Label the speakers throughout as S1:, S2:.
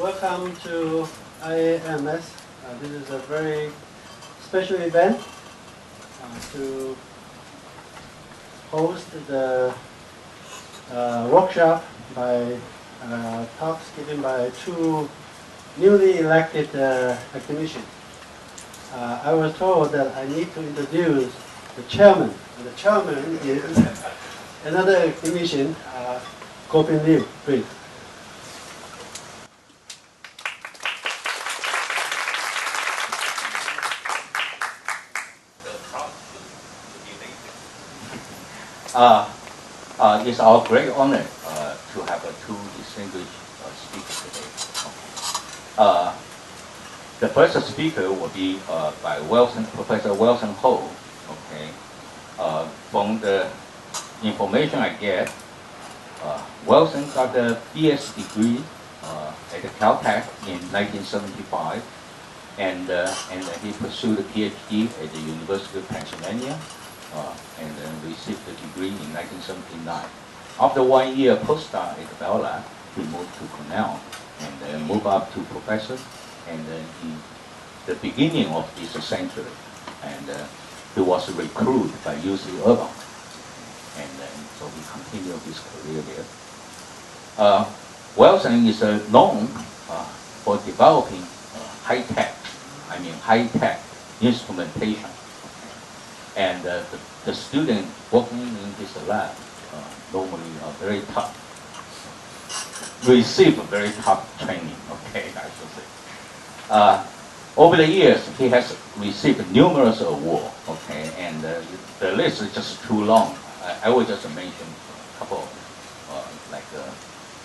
S1: Welcome to IAMS. This is a very special event to host the workshop by talks given by two newly elected academicians. I was told that I need to introduce the chairman. And the chairman is another academician, Kopin Liu, please.
S2: It's our great honor to have two distinguished speakers today. The first speaker will be by Professor Wilson Ho. Okay. From the information I get, Wilson got a BS degree at Caltech in 1975, and he pursued a PhD at the University of Pennsylvania. And then received the degree in 1979. After 1 year postdoc at Bell Lab, he moved to Cornell and then moved up to professor. And then the beginning of this century, and he was recruited by UC Irvine. And then so he continued his career there. Wilson is known for developing high-tech instrumentation. And the students working in this lab normally are very tough, receive very tough training, okay, I should say. Over the years, he has received numerous awards, okay, and the list is just too long. I will just mention a couple, like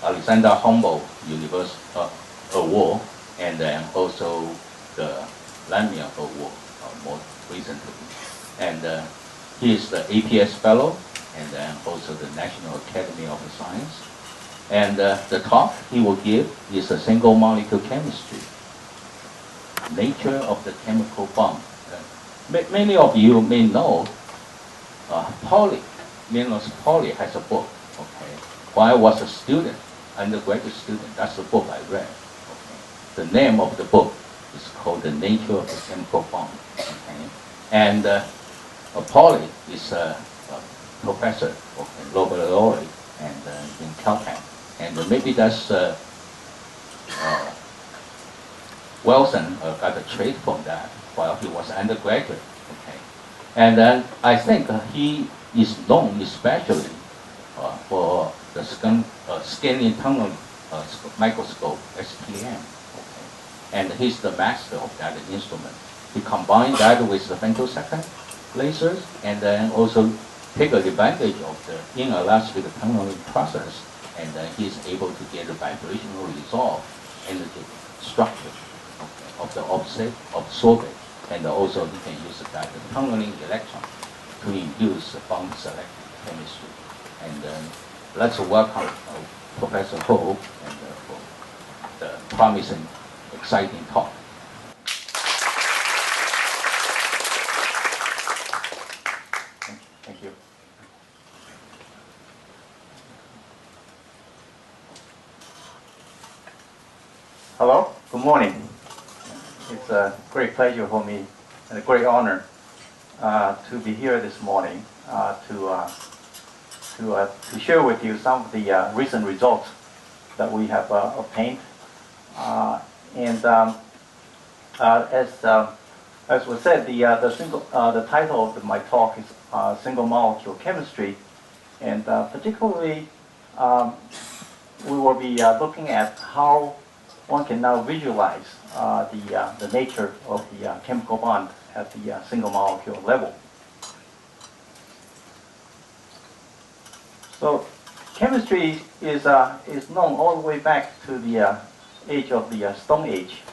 S2: Alexander Humboldt University Award, and then also the Lanier Award more recently. And he is the APS Fellow, and then also the National Academy of Science. And the talk he will give is a single molecule chemistry, nature of the chemical bond. Many of you may know Linus Pauly has a book. Okay, when I was a student, undergraduate student, that's the book I read. Okay, the name of the book is called The Nature of the Chemical Bond. Okay, and Pauly is a professor of Nobel laureate and in Caltech, and maybe that's Wilson got a trait from that while he was undergraduate. Okay, and then I think he is known especially for the skin internal microscope (SPM), okay, and he's the master of that instrument. He combined that with the femtosecond lasers, and then also take advantage of the inelastic tunneling process, and then he's able to get a vibrational resolve energy structure of the absorbent, and also he can use that tunneling electron to induce bond selective chemistry. And then let's welcome Professor Ho and for the promising, exciting talk. Thank you.
S3: Hello, good morning. It's a great pleasure for me and a great honor to be here this morning to share with you some of the recent results that we have obtained. As was said, the title of my talk is Single Molecule Chemistry, and particularly we will be looking at how one can now visualize the nature of the chemical bond at the single molecule level. So chemistry is known all the way back to the age of the Stone Age.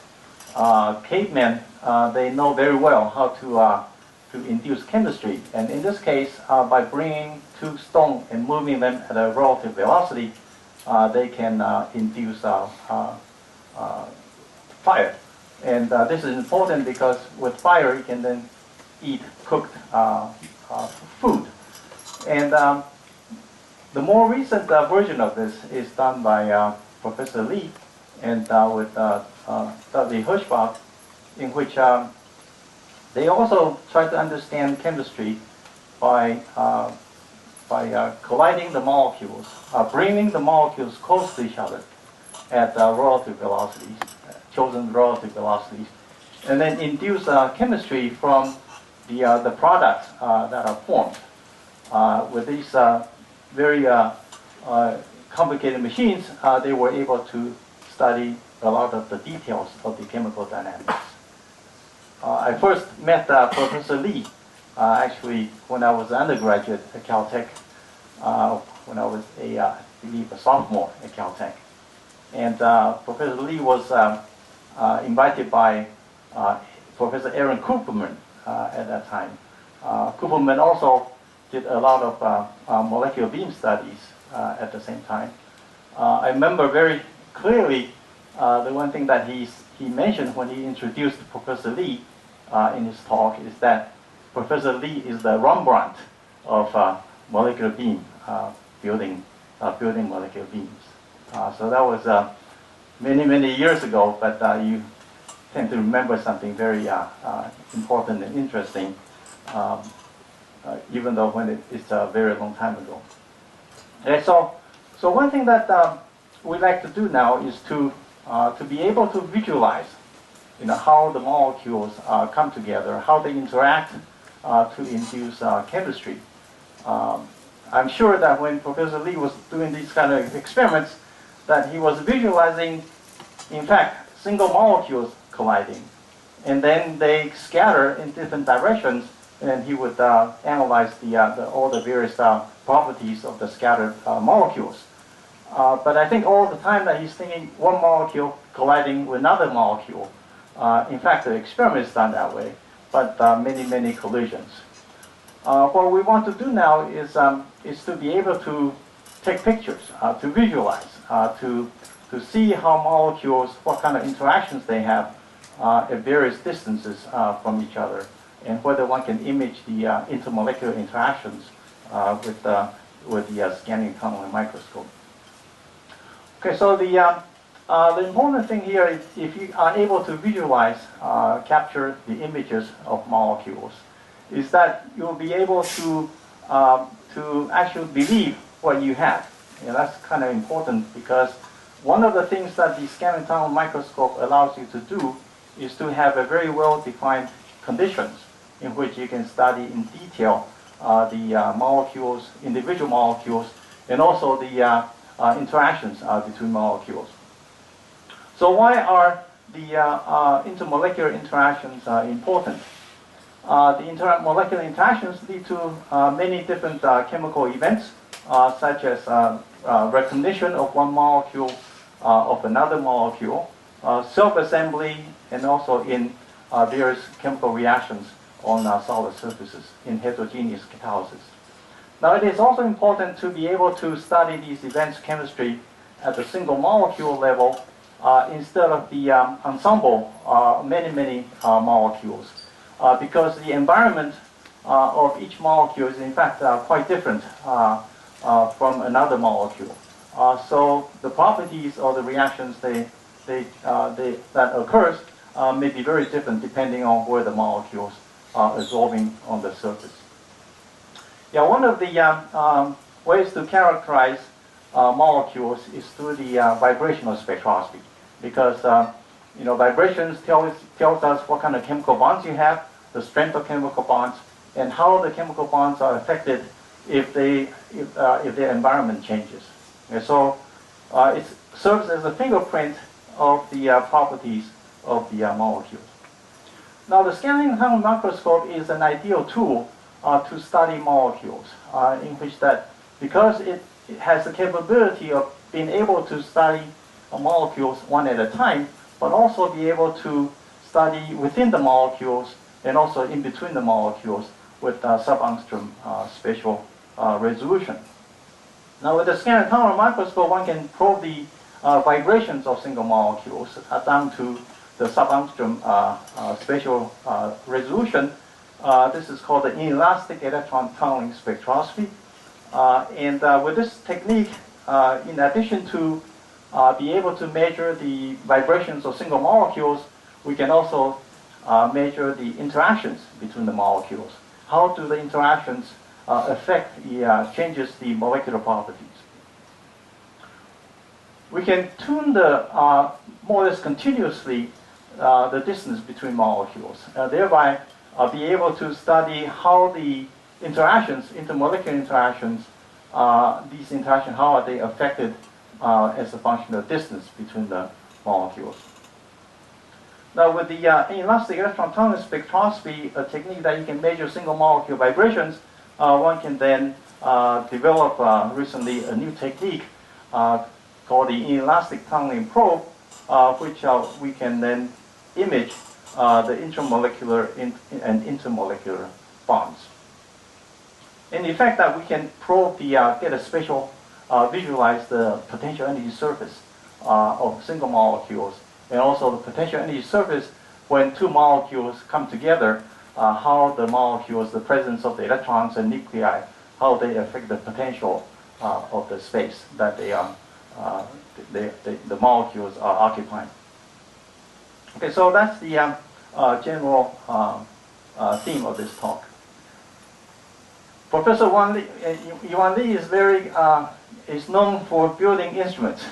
S3: Cavemen, they know very well how to induce chemistry, and in this case, by bringing two stones and moving them at a relative velocity, they can induce fire. And this is important because with fire you can then eat cooked food. And the more recent version of this is done by Professor Lee, and with W. Hirschbach, in which they also try to understand chemistry by colliding the molecules, bringing the molecules close to each other at relative velocities, chosen relative velocities, and then induce chemistry from the products that are formed. With these very complicated machines, they were able to study a lot of the details of the chemical dynamics. I first met Professor Lee actually when I was an undergraduate at Caltech, when I was I believe a sophomore at Caltech. And Professor Lee was invited by Professor Aaron Kupperman at that time. Kupperman also did a lot of molecular beam studies at the same time. I remember very clearly the one thing that he mentioned when he introduced Professor Lee in his talk is that Professor Lee is the Rembrandt of molecular beam building molecular beams. So that was many years ago, but you tend to remember something very important and interesting, even though when it's a very long time ago. Okay, so one thing that we like to do now is to be able to visualize, how the molecules come together, how they interact to induce chemistry. I'm sure that when Professor Lee was doing these kind of experiments, that he was visualizing, in fact, single molecules colliding, and then they scatter in different directions, and he would analyze all the various properties of the scattered molecules. But I think all the time that he's thinking one molecule colliding with another molecule. In fact, the experiment is done that way, but many collisions. What we want to do now is to be able to take pictures, to visualize, to see how molecules, what kind of interactions they have at various distances from each other, and whether one can image the intermolecular interactions with the scanning tunnel and microscope. Okay, so the important thing here is if you are able to visualize, capture the images of molecules, is that you'll be able to actually believe what you have. That's kind of important, because one of the things that the scanning tunnel microscope allows you to do is to have a very well-defined conditions in which you can study in detail the molecules, individual molecules, and also the interactions between molecules. So why are the intermolecular interactions important? The intermolecular interactions lead to many different chemical events, such as recognition of one molecule of another molecule, self-assembly, and also in various chemical reactions on solid surfaces in heterogeneous catalysis. Now, it is also important to be able to study these events chemistry at the single molecule level instead of the ensemble, many molecules, because the environment of each molecule is in fact quite different from another molecule. So the properties or the reactions that occurs may be very different depending on where the molecules are absorbing on the surface. Yeah, one of the ways to characterize molecules is through the vibrational spectroscopy, because vibrations tells us what kind of chemical bonds you have, the strength of chemical bonds, and how the chemical bonds are affected if their environment changes. And so it serves as a fingerprint of the properties of the molecules. Now, the scanning tunnel microscope is an ideal tool to study molecules, in which that, because it has the capability of being able to study molecules one at a time, but also be able to study within the molecules and also in between the molecules with sub-angstrom spatial resolution. Now, with the scanning tunnel microscope, one can probe the vibrations of single molecules down to the sub-angstrom spatial resolution. This is called the inelastic electron tunneling spectroscopy. And with this technique, in addition to be able to measure the vibrations of single molecules, we can also measure the interactions between the molecules. How do the interactions affect the changes the molecular properties? We can tune the more or less continuously the distance between molecules, thereby be able to study how the interactions, intermolecular interactions, these interactions, how are they affected as a function of distance between the molecules. Now with the inelastic electron tunnel spectroscopy, a technique that you can measure single molecule vibrations, one can then develop recently a new technique called the inelastic tunneling probe, which we can then image the intramolecular and intermolecular bonds. And the fact that we can probe the, get a special, visualize the potential energy surface of single molecules, and also the potential energy surface when two molecules come together, how the molecules, the presence of the electrons and nuclei, how they affect the potential of the space that they are, the molecules are occupying. Okay, so that's the general theme of this talk. Professor Yuan Li is is known for building instruments.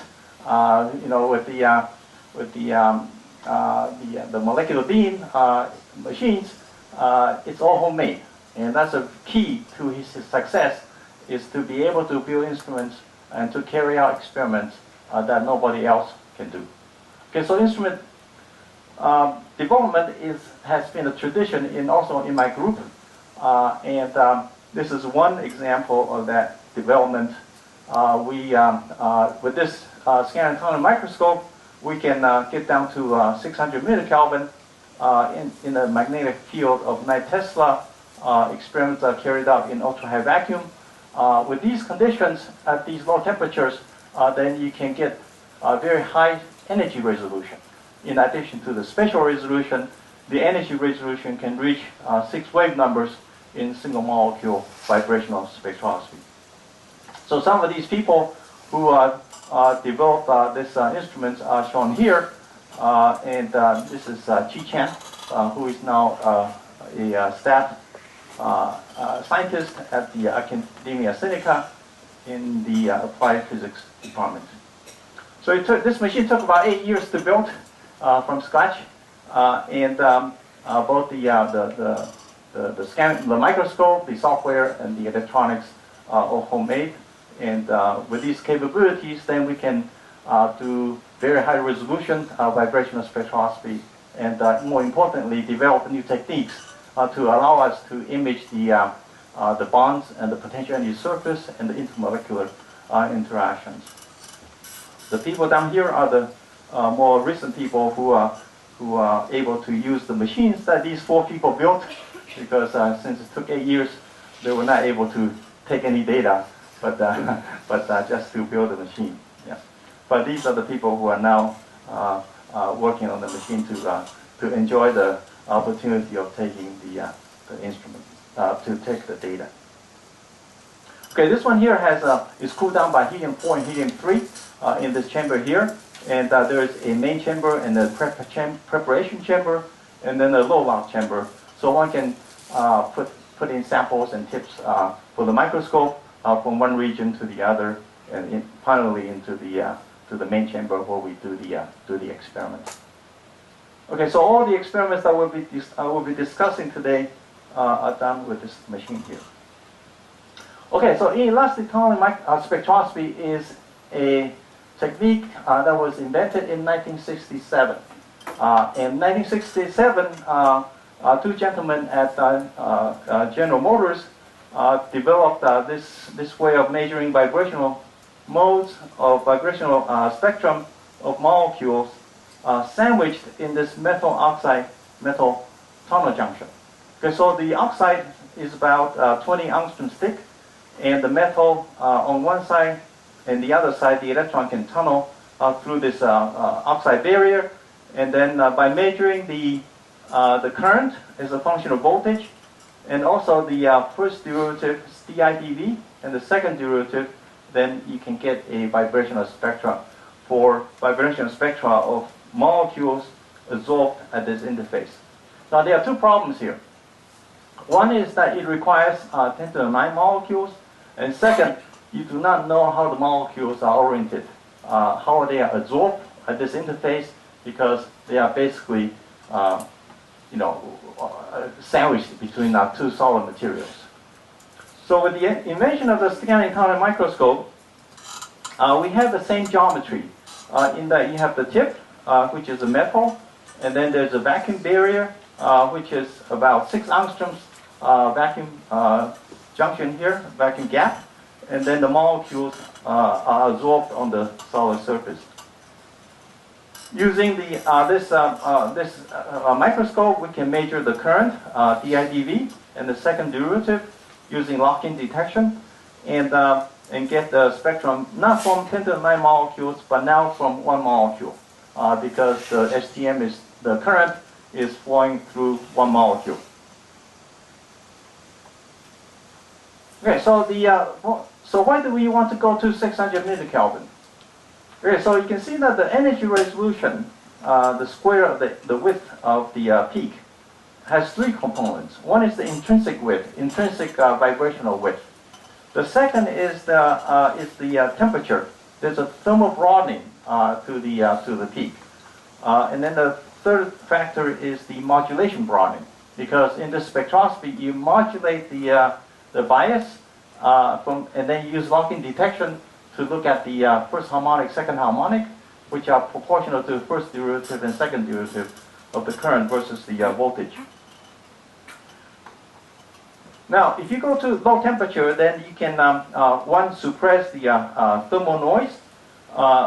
S3: With the molecular beam machines, it's all homemade, and that's a key to his success, is to be able to build instruments and to carry out experiments that nobody else can do. Okay, so instrument development has been a tradition also in my group, and this is one example of that development. With this scanner tunnel microscope, we can get down to 600 millikelvin in the magnetic field of 9 Tesla. Experiments are carried out in ultra-high vacuum. With these conditions, at these low temperatures, then you can get a very high energy resolution. In addition to the spatial resolution, the energy resolution can reach 6 wave numbers in single molecule vibrational spectroscopy. So some of these people who developed this instruments are shown here, and this is Chi Chen, who is now a staff scientist at the Academia Sinica in the applied physics department. So this machine took about 8 years to build from scratch, and both the microscope, the software, and the electronics are all homemade. And with these capabilities, then we can do very high resolution vibrational spectroscopy, and more importantly, develop new techniques to allow us to image the bonds and the potential energy surface and the intermolecular interactions. The people down here are the more recent people who are able to use the machines that these 4 people built, because since it took 8 years, they were not able to take any data, but just to build the machine. Yeah. But these are the people who are now working on the machine to enjoy the opportunity of taking the instrument, to take the data. Okay, this one here is cooled down by helium-4 and helium-3 in this chamber here, and there is a main chamber and a preparation chamber, and then a low-lock chamber. So one can put in samples and tips for the microscope from one region to the other, and finally into to the main chamber where we do the experiment. Okay, so all the experiments that I will be discussing today are done with this machine here. Okay, so inelastic tunneling spectroscopy is a technique that was invented in 1967. In 1967, 2 gentlemen at General Motors developed this way of measuring vibrational modes of vibrational spectrum of molecules sandwiched in this metal oxide metal tunnel junction. Okay, so the oxide is about 20 angstroms thick, and the metal on one side and the other side, the electron can tunnel through this oxide barrier, and then by measuring the current as a function of voltage, and also the first derivative DIDV and the second derivative, then you can get a vibrational spectrum for vibration spectra of molecules absorbed at this interface. Now there are two problems here. One is that it requires 10 to the 9 molecules, and second, you do not know how the molecules are oriented, how they are absorbed at this interface, because they are basically, sandwiched between two solid materials. So with the invention of the scanning tunneling microscope, we have the same geometry in that you have the tip, which is a metal, and then there's a vacuum barrier, which is about 6 angstroms vacuum junction here, vacuum gap, and then the molecules are absorbed on the solid surface. Using this microscope, we can measure the current, DIDV, and the second derivative using lock-in detection, and get the spectrum not from 10 to the 9 molecules, but now from 1 molecule, because the STM the current is flowing through 1 molecule. Okay, so why do we want to go to 600 millikelvin? Okay, so you can see that the energy resolution, the square of the width of the peak, has 3 components. One is the intrinsic width, intrinsic vibrational width. The second is the temperature. There's a thermal broadening to the peak, and then the third factor is the modulation broadening, because in the spectroscopy you modulate the bias and then you use lock-in detection to look at the first harmonic, second harmonic, which are proportional to the first derivative and second derivative of the current versus the voltage. Now, if you go to low temperature, then you can, one, suppress the thermal noise,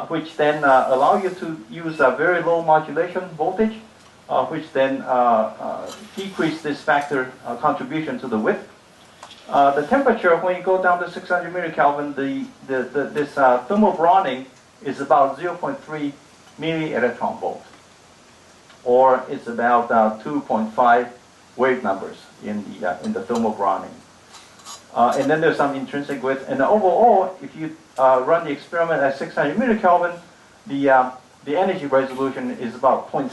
S3: which then allow you to use a very low modulation voltage, which then decrease this factor contribution to the width. The temperature, when you go down to 600 millikelvin, this thermal broadening is about 0.3 millielectron volt, or it's about 2.5 wave numbers in the thermal broadening. And then there's some intrinsic width. And overall, if you run the experiment at 600 millikelvin, the energy resolution is about 0.6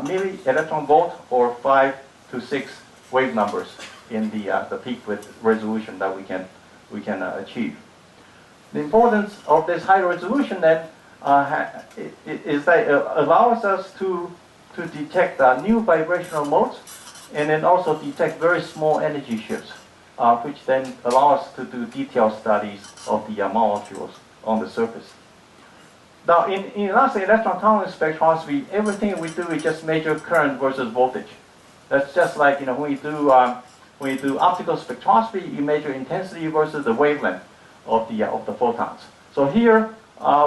S3: millielectron volt, or 5 to 6 wave numbers in the peak width resolution that we can achieve. The importance of this high resolution then is that it allows us to detect new vibrational modes, and then also detect very small energy shifts, which then allow us to do detailed studies of the molecules on the surface. Now, in elastic electron tunneling spectroscopy, everything we do is just measure current versus voltage. That's just like when you do optical spectroscopy, you measure intensity versus the wavelength of the photons. So here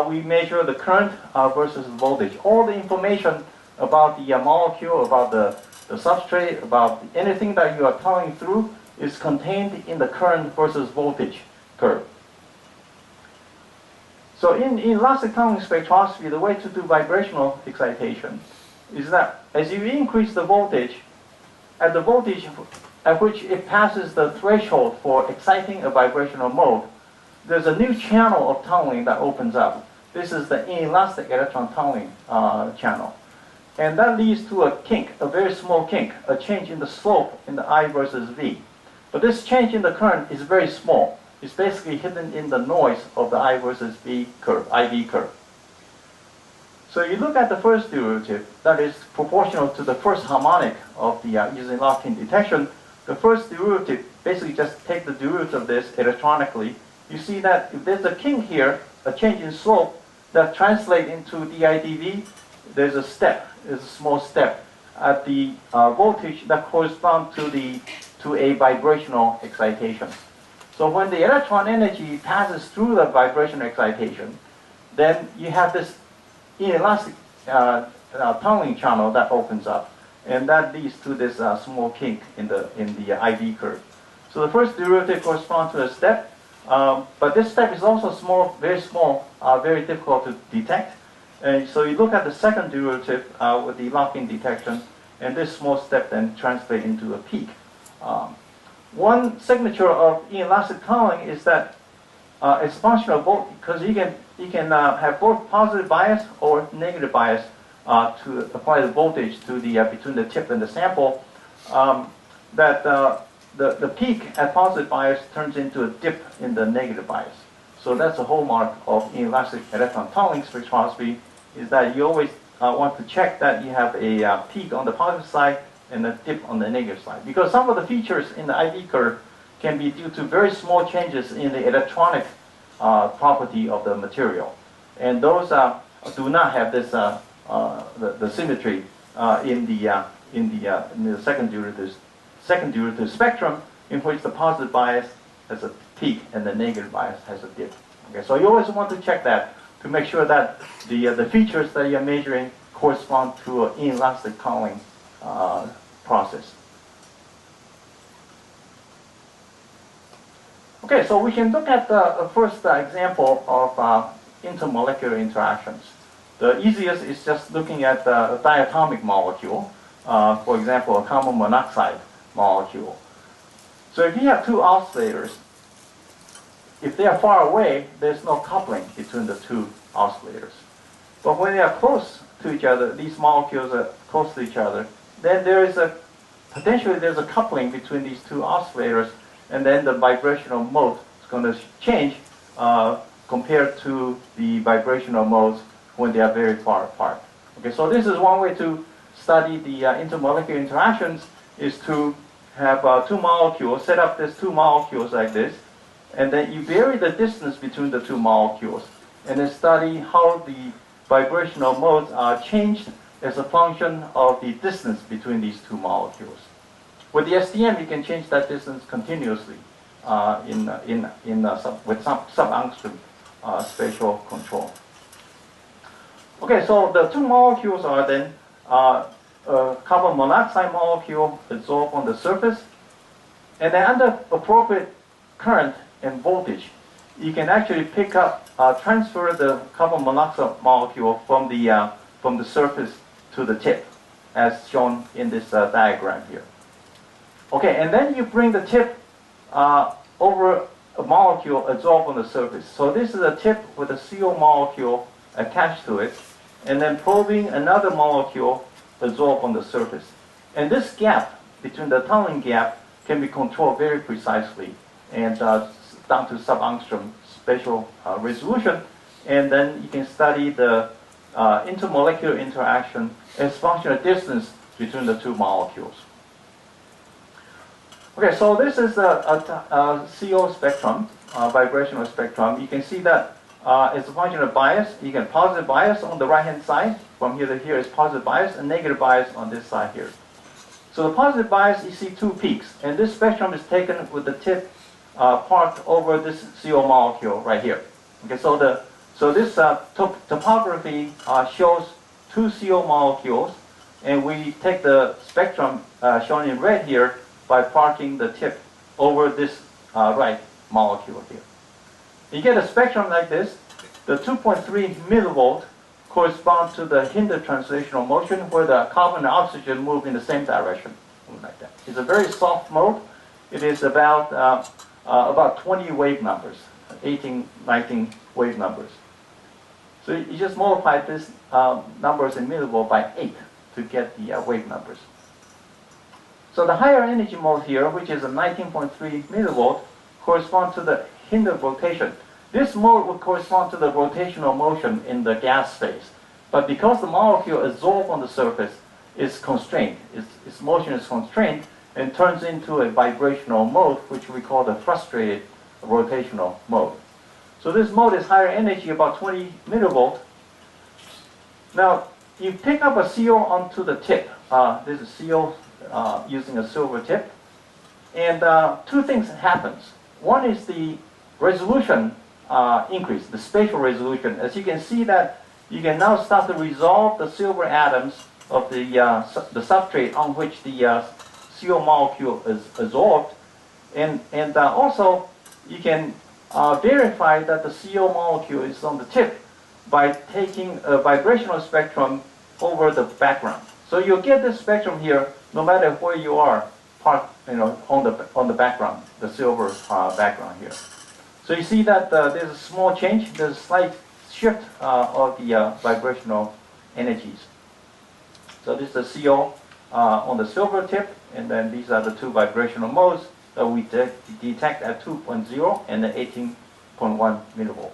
S3: we measure the current versus voltage. All the information about the molecule, about the substrate, about anything that you are tunneling through is contained in the current versus voltage curve. So in elastic tunneling spectroscopy, the way to do vibrational excitation is that as you increase the voltage, at the voltage at which it passes the threshold for exciting a vibrational mode, there's a new channel of tunneling that opens up. This is the inelastic electron tunneling channel. And that leads to a kink, a very small kink, a change in the slope in the I versus V. But this change in the current is very small. It's basically hidden in the noise of the I versus V curve, IV curve. So you look at the first derivative, that is proportional to the first harmonic of the using lock-in detection. The first derivative, basically just take the derivative of this electronically. You see that if there's a kink here, a change in slope, that translates into DIDV, there's a step, there's a small step at the voltage that corresponds to a vibrational excitation. So when the electron energy passes through the vibrational excitation, then you have this inelastic tunneling channel that opens up, and that leads to this small kink in the IV curve. So the first derivative corresponds to a step, but this step is also small, very difficult to detect. And so you look at the second derivative with the lock-in detection, and this small step then translates into a peak. One signature of inelastic tunneling is that it's functional both because you can have both positive bias or negative bias to apply the voltage to the between the tip and the sample. The peak at positive bias turns into a dip in the negative bias. So that's a hallmark of inelastic electron tunneling spectroscopy, is that you always want to check that you have a peak on the positive side and a dip on the negative side. Because some of the features in the IV curve can be due to very small changes in the electronic property of the material. And those do not have this the symmetry in the second derivative spectrum, in which the positive bias has a peak and the negative bias has a dip. Okay, so you always want to check that to make sure that the features that you're measuring correspond to an inelastic tunneling process. Okay, so we can look at the first example of intermolecular interactions. The easiest is just looking at a diatomic molecule, for example, a carbon monoxide molecule. So if you have two oscillators, if they are far away, there's no coupling between the two oscillators. But when they are close to each other, these molecules are close to each other, then there is potentially there's a coupling between these two oscillators, and then the vibrational mode is going to change compared to the vibrational modes when they are very far apart. Okay, so this is one way to study the intermolecular interactions, is to have two molecules, set up these two molecules like this, and then you vary the distance between the two molecules, and then study how the vibrational modes are changed as a function of the distance between these two molecules. With the STM, you can change that distance continuously with some sub-angstrom spatial control. Okay, so the two molecules are then a carbon monoxide molecule adsorbed on the surface, and then under appropriate current and voltage, you can actually pick up, transfer the carbon monoxide molecule from the surface to the tip, as shown in this diagram here. Okay, and then you bring the tip over a molecule adsorbed on the surface. So this is a tip with a CO molecule attached to it, and then probing another molecule adsorbed on the surface. And this gap, between the tunneling gap, can be controlled very precisely, and down to sub-angstrom spatial resolution. And then you can study the intermolecular interaction as function of distance between the two molecules. Okay, so this is a CO spectrum, vibrational spectrum. You can see that it's a function of bias. You get positive bias on the right-hand side. From here to here is positive bias, and negative bias on this side here. So the positive bias, you see two peaks, and this spectrum is taken with the tip parked over this CO molecule right here. Okay, so this topography shows two CO molecules, and we take the spectrum shown in red here by parking the tip over this right molecule here. You get a spectrum like this. The 2.3 millivolt corresponds to the Hinder translational motion, where the carbon and oxygen move in the same direction, like that. It's a very soft mode. It is about 20 wave numbers, 18, 19 wave numbers. So you just multiply these numbers in millivolt by 8 to get the wave numbers. So the higher energy mode here, which is a 19.3 millivolt, corresponds to the Hinder rotation. This mode would correspond to the rotational motion in the gas phase. But because the molecule adsorbed on the surface is constrained, its motion is constrained, and turns into a vibrational mode, which we call the frustrated rotational mode. So this mode is higher energy, about 20 millivolt. Now, you pick up a CO onto the tip. This is CO using a silver tip. And two things happens. One is the resolution increase, the spatial resolution. As you can see that you can now start to resolve the silver atoms of the substrate on which the CO molecule is adsorbed. And also you can verify that the CO molecule is on the tip by taking a vibrational spectrum over the background. So you'll get this spectrum here no matter where you are parked, on the background, the silver background here. So So you see that there's a small change, there's a slight shift of the vibrational energies. So this is the CO on the silver tip, and then these are the two vibrational modes that we detect at 2.0 and then 18.1 millivolt.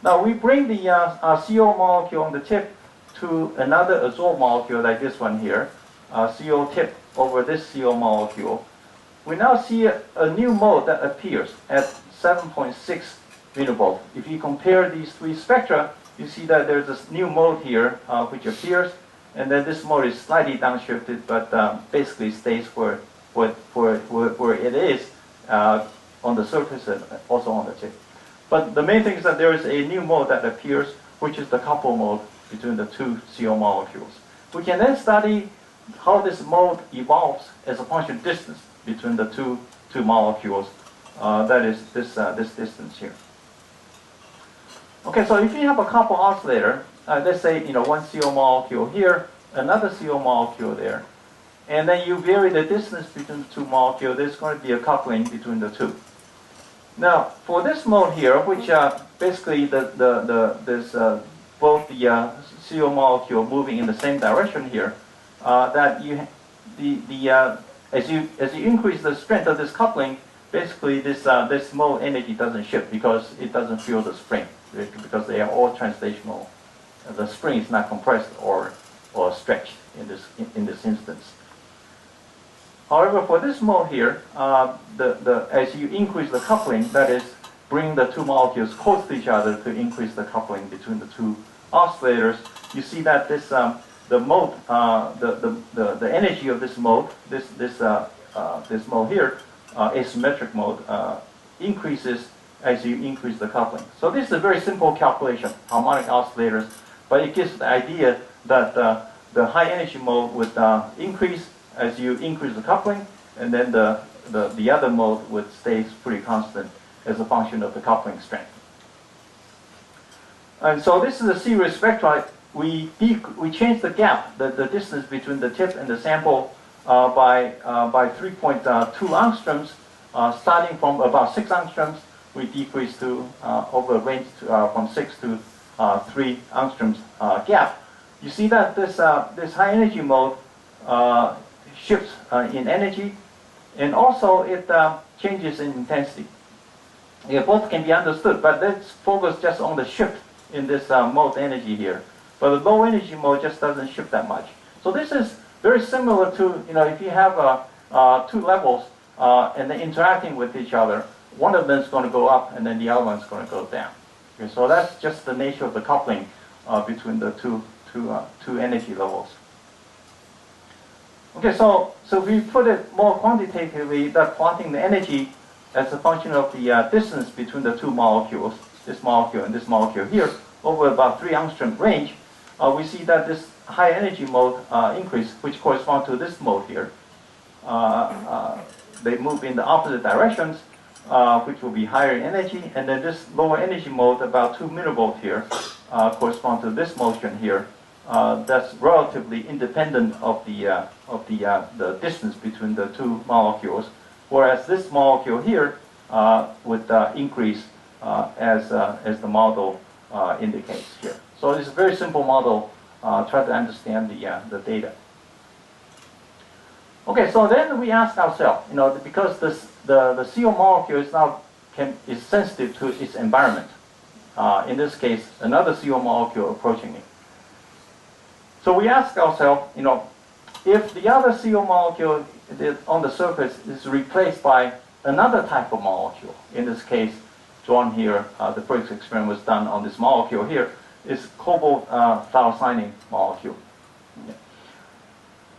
S3: Now we bring the CO molecule on the tip to another azole molecule like this one here, CO tip over this CO molecule. We now see a new mode that appears at 7.6 millivolt. If you compare these three spectra, you see that there's this new mode here which appears, and then this mode is slightly downshifted, but basically stays where it is on the surface and also on the tip. But the main thing is that there is a new mode that appears, which is the couple mode between the two CO molecules. We can then study how this mode evolves as a function of distance between the two molecules. That is this distance here. Okay, so if you have a couple oscillator, let's say one CO molecule here, another CO molecule there, and then you vary the distance between the two molecules, there's going to be a coupling between the two. Now, for this mode here, which basically there's both the CO molecule moving in the same direction here, that as you increase the strength of this coupling, basically this mode energy doesn't shift because it doesn't feel the spring, because they are all translational. The spring is not compressed or stretched in this instance. However, for this mode here, as you increase the coupling, that is, bring the two molecules close to each other to increase the coupling between the two oscillators, you see that this the mode, the energy of this mode, this mode here, asymmetric mode, increases as you increase the coupling. So this is a very simple calculation, harmonic oscillators, but it gives the idea that the high energy mode would increase as you increase the coupling, and then the other mode would stay pretty constant as a function of the coupling strength. And so this is a series spectra. We change the gap, the distance between the tip and the sample by 3.2 angstroms, starting from about 6 angstroms. We decrease to over a range from 6 to 3 angstroms gap. You see that this high energy mode shifts in energy, and also it changes in intensity. Both can be understood, but let's focus just on the shift in this mode energy here. But the low energy mode just doesn't shift that much. So this is very similar to, if you have two levels and they're interacting with each other, one of them is going to go up and then the other one is going to go down. Okay, so that's just the nature of the coupling between the two energy levels. Okay, so we put it more quantitatively, that plotting the energy as a function of the distance between the two molecules, this molecule and this molecule here, over about 3 angstrom range, we see that this high energy mode increase, which corresponds to this mode here, they move in the opposite directions, which will be higher energy, and then this lower energy mode, about 2 millivolt here, corresponds to this motion here. That's relatively independent of the distance between the two molecules, whereas this molecule here would increase as the model indicates here. So it's a very simple model. Try to understand the data. Okay, so then we ask ourselves, because the CO molecule is sensitive to its environment. In this case, another CO molecule approaching it. So we ask ourselves, if the other CO molecule on the surface is replaced by another type of molecule, in this case, drawn here, the first experiment was done on this molecule here, is cobalt thiocyanine molecule. Yeah.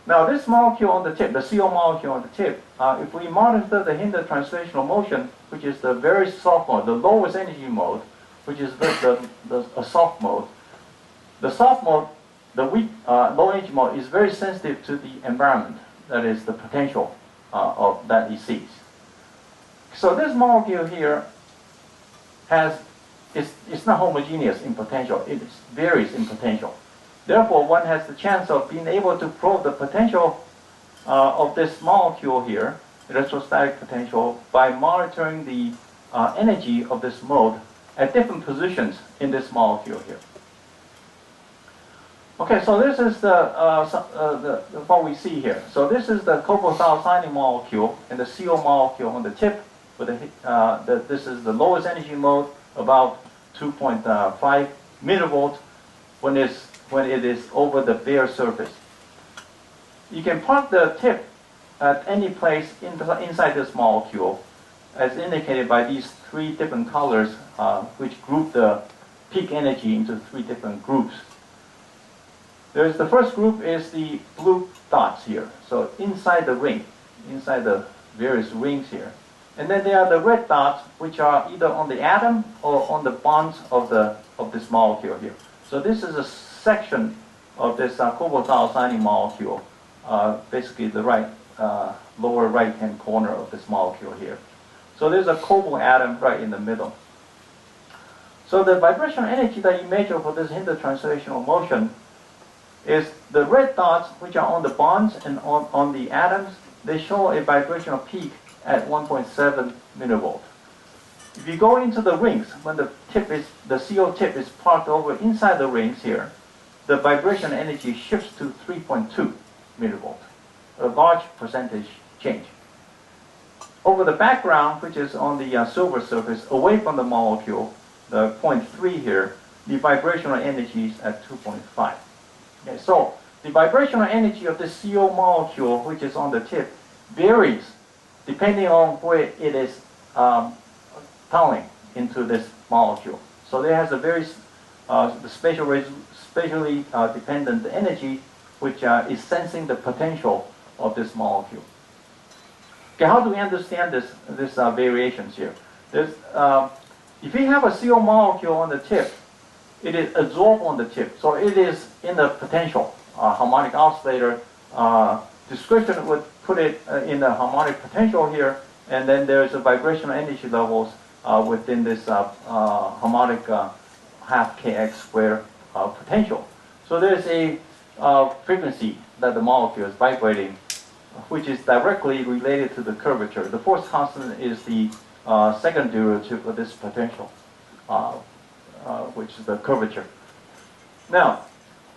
S3: Now this molecule on the tip, the CO molecule on the tip, if we monitor the hinder translational motion, which is the very soft mode, the lowest energy mode, which is a soft mode, the soft mode, the weak low energy mode, is very sensitive to the environment, that is the potential that it sees. So this molecule here it's not homogeneous in potential, it varies in potential. Therefore, one has the chance of being able to probe the potential of this molecule here, electrostatic potential, by monitoring the energy of this mode at different positions in this molecule here. Okay, so this is what we see here. So this is the copper-thiocyanine molecule and the CO molecule on the tip. With this is the lowest energy mode, about 2.5 millivolts when it is over the bare surface. You can plug the tip at any place inside this molecule, as indicated by these three different colors, which group the peak energy into three different groups. The first group is the blue dots here. So inside the ring, inside the various rings here. And then there are the red dots, which are either on the atom or on the bonds of this molecule here. So this is a section of this copper-thiocyanine molecule, basically the lower right-hand corner of this molecule here. So there's a cobalt atom right in the middle. So the vibrational energy that you measure for this intertranslational motion is the red dots, which are on the bonds and on the atoms. They show a vibrational peak at 1.7 millivolt. If you go into the rings, when the CO tip is parked over inside the rings here, the vibration energy shifts to 3.2 millivolt, a large percentage change. Over the background, which is on the silver surface, away from the molecule, the 0.3 here, the vibrational energy is at 2.5. Okay, so the vibrational energy of the CO molecule, which is on the tip, varies depending on where it is tunneling into this molecule. So it has a very spatially dependent energy, which is sensing the potential of this molecule. Okay, how do we understand this variations here? If you have a CO molecule on the tip, it is absorbed on the tip, so it is in the potential harmonic oscillator. Description would put it in the harmonic potential here, and then there's a vibrational energy levels within this harmonic half kx square potential. So there's a frequency that the molecule is vibrating, which is directly related to the curvature. The force constant is the second derivative of this potential, which is the curvature. Now,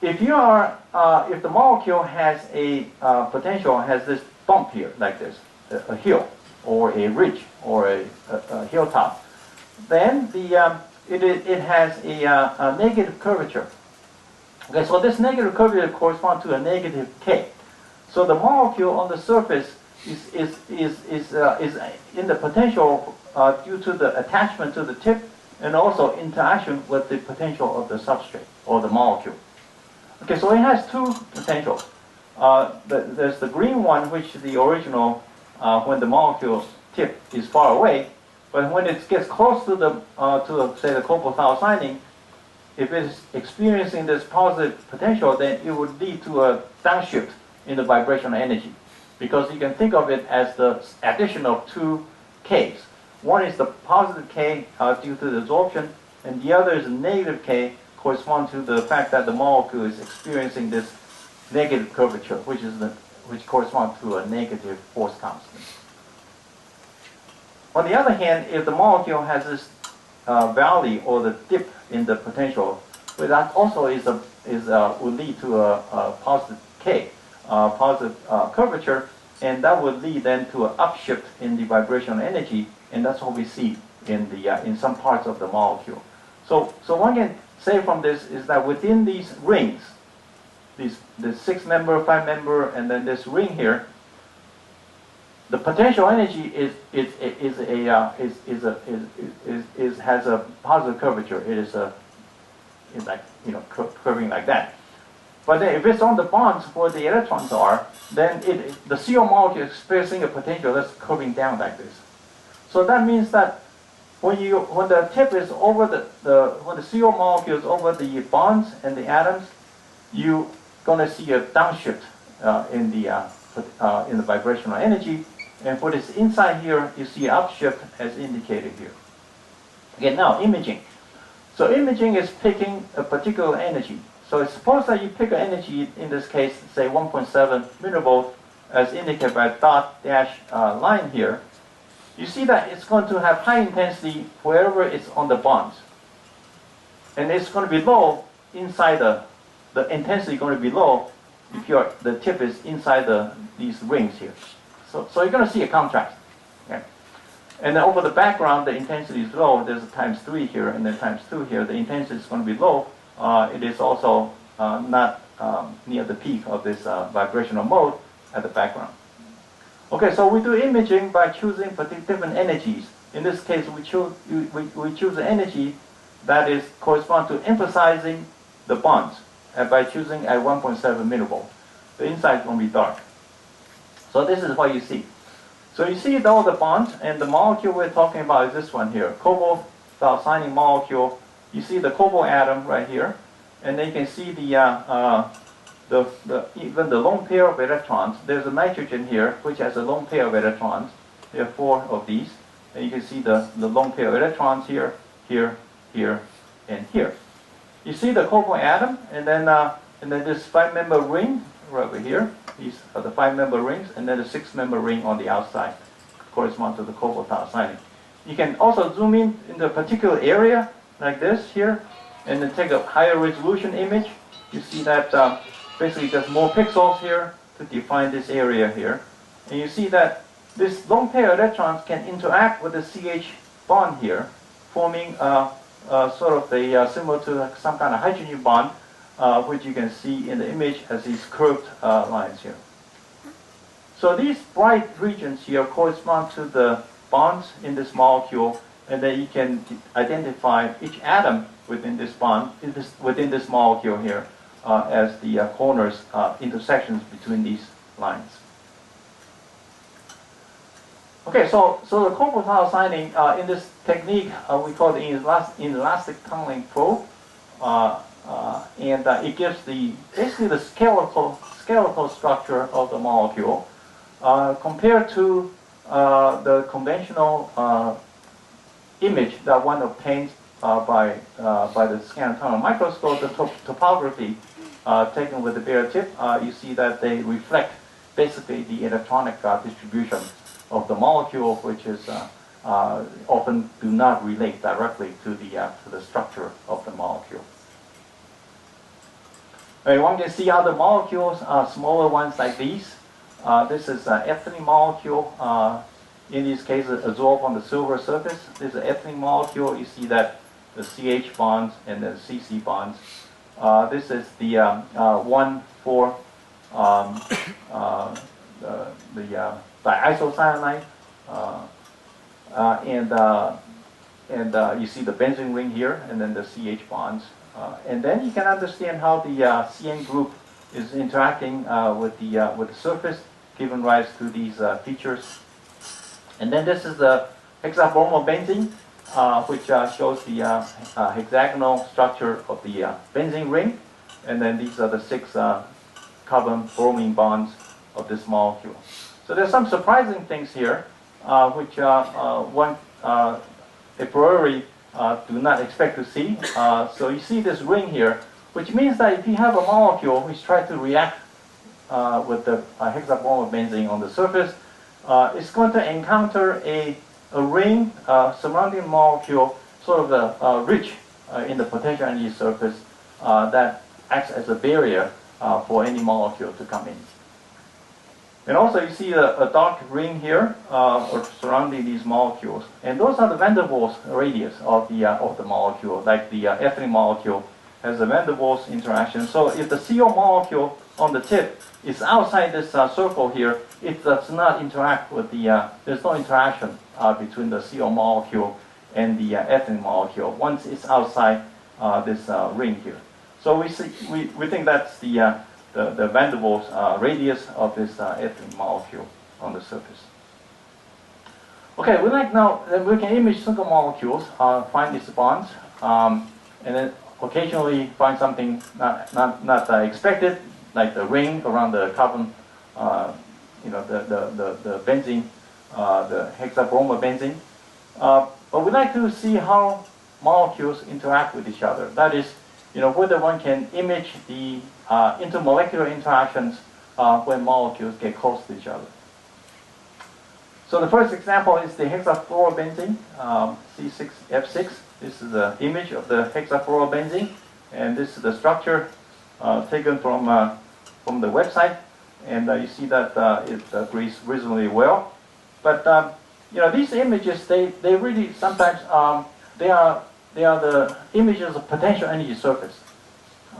S3: if the molecule has a potential, has this bump here, like this, a hill, or a ridge, or a hilltop, then it has a negative curvature. Okay, so this negative curvature corresponds to a negative K. So the molecule on the surface is in the potential due to the attachment to the tip and also interaction with the potential of the substrate or the molecule. Okay, so it has two potentials. There's the green one, which is the original when the molecule tip is far away, but when it gets close to say the copper-thiocyanine, if it's experiencing this positive potential, then it would lead to a downshift in the vibrational energy, because you can think of it as the addition of two Ks. One is the positive K due to the absorption, and the other is a negative K, correspond to the fact that the molecule is experiencing this negative curvature, which corresponds to a negative force constant. On the other hand, if the molecule has this valley or the dip in the potential, well, that also would lead to a positive K, positive curvature, and that would lead then to an upshift in the vibrational energy, and that's what we see in some parts of the molecule. So one can say from this is that within these rings, the 6-member, 5-member, and then this ring here, the potential energy has a positive curvature. It is like curving like that. But then if it's on the bonds where the electrons are, then the CO molecule is experiencing a potential that's curving down like this. So that means that when the tip is over when the CO molecule is over the bonds and the atoms, you're going to see a downshift in the vibrational energy, and for this inside here, you see upshift as indicated here. Okay, now imaging. So imaging is picking a particular energy. So suppose that you pick an energy, in this case, say 1.7 millivolt, as indicated by dot dash line here. you see that it's going to have high intensity wherever it's on the bonds. And it's going to be low inside the intensity is going to be low if the tip is inside these rings here. So you're going to see a contrast. Okay? And then over the background, the intensity is low. There's a ×3 here and then ×2 here. The intensity is going to be low. It is also not near the peak of this vibrational mode at the background. Okay, so we do imaging by choosing different energies. In this case, we choose an energy that is correspond to emphasizing the bonds, and by choosing at 1.7 millivolt. The inside is going to be dark. So this is what you see. So you see all the bonds, and the molecule we're talking about is this one here, cobalt thiocyanine molecule. You see the cobalt atom right here, and then you can see even the lone pair of electrons. There's a nitrogen here, which has a lone pair of electrons. There are 4 of these, and you can see the lone pair of electrons here, here, here, and here. You see the cobalt atom, and then this 5-member ring right over here. These are the 5-member rings, and then the 6-member ring on the outside corresponds to the cobalt thiocyanine. You can also zoom in into a particular area like this here, and then take a higher resolution image. You see that basically there's more pixels here to define this area here, and you see that this lone pair of electrons can interact with the CH bond here, forming sort of similar to some kind of hydrogen bond, which you can see in the image as these curved lines here. So these bright regions here correspond to the bonds in this molecule, and then you can identify each atom within this bond, within this molecule here, as the corners, intersections between these lines. Okay, so the cobalt thiocyanine in this technique we call the inelastic tunneling probe, and it gives basically the skeletal structure of the molecule compared to the conventional image that one obtains by the scanner tunnel microscope. The topography taken with the bare tip, you see that they reflect basically the electronic distribution of the molecule, which is often do not relate directly to the structure of the molecule. One can see other molecules, smaller ones like these. This is an ethylene molecule. In this case, absorbed on the silver surface. This is an ethylene molecule. You see that the CH bonds and the CC bonds. This is the 1,4 the diisocyanide, and you see the benzene ring here, and then the CH bonds, and then you can understand how the CN group is interacting with the surface, giving rise to these features. And then this is the hexabromobenzene, which shows the hexagonal structure of the benzene ring, and then these are the 6 carbon-bromine bonds of this molecule. So there's some surprising things here, which one a priori do not expect to see. So you see this ring here, which means that if you have a molecule which tries to react with the hexabromobenzene on the surface, it's going to encounter a ring surrounding the molecule, sort of rich in the potential energy surface that acts as a barrier for any molecule to come in. And also you see a dark ring here surrounding these molecules, and those are the van der Waals radius of the molecule. Like the ethylene molecule has a van der Waals interaction. So if the CO molecule on the tip is outside this circle here, it does not interact with there's no interaction between the CO molecule and the ethylene molecule once it's outside this ring here. So we think that's the van der Waals radius of this ethylene molecule on the surface. Okay, we can image single molecules, find these bonds, and then occasionally find something not expected, like the ring around the carbon, the benzene, the hexabromobenzene. But we like to see how molecules interact with each other. That is, whether one can image the intermolecular interactions when molecules get close to each other. So the first example is the hexafluorobenzene, C6F6. This is the image of the hexafluorobenzene, and this is the structure taken from the website, and you see that it agrees reasonably well. But these images, they really sometimes they are the images of potential energy surface.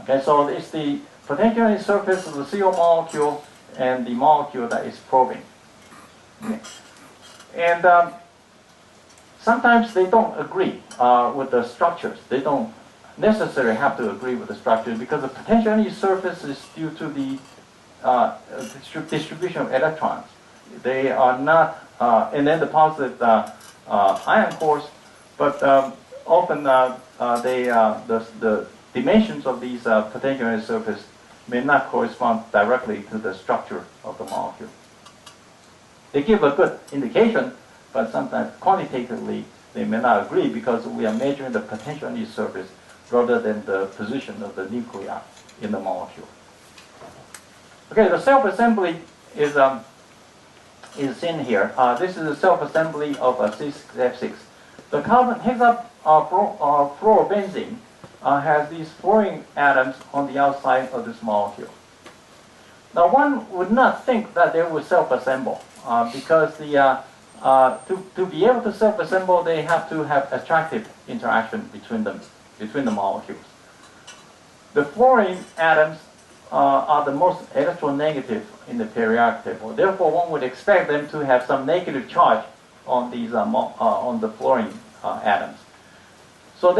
S3: Okay, so it's the potential energy surface of the CO molecule and the molecule that is probing. Okay. And sometimes they don't agree with the structures. They don't necessarily have to agree with the structure because the potential energy surface is due to the distribution of electrons. They are not, and then the positive ion cores, but often the dimensions of these potential energy surface may not correspond directly to the structure of the molecule. They give a good indication, but sometimes quantitatively they may not agree because we are measuring the potential energy surface rather than the position of the nuclei in the molecule. Okay, the self-assembly is in here. This is the self-assembly of C6F6. The carbon hexafluorobenzene has these fluorine atoms on the outside of this molecule. Now, one would not think that they would self-assemble because to be able to self-assemble, they have to have attractive interaction between the molecules. The fluorine atoms are the most electronegative in the periodic table. Therefore, one would expect them to have some negative charge on these on the fluorine atoms. So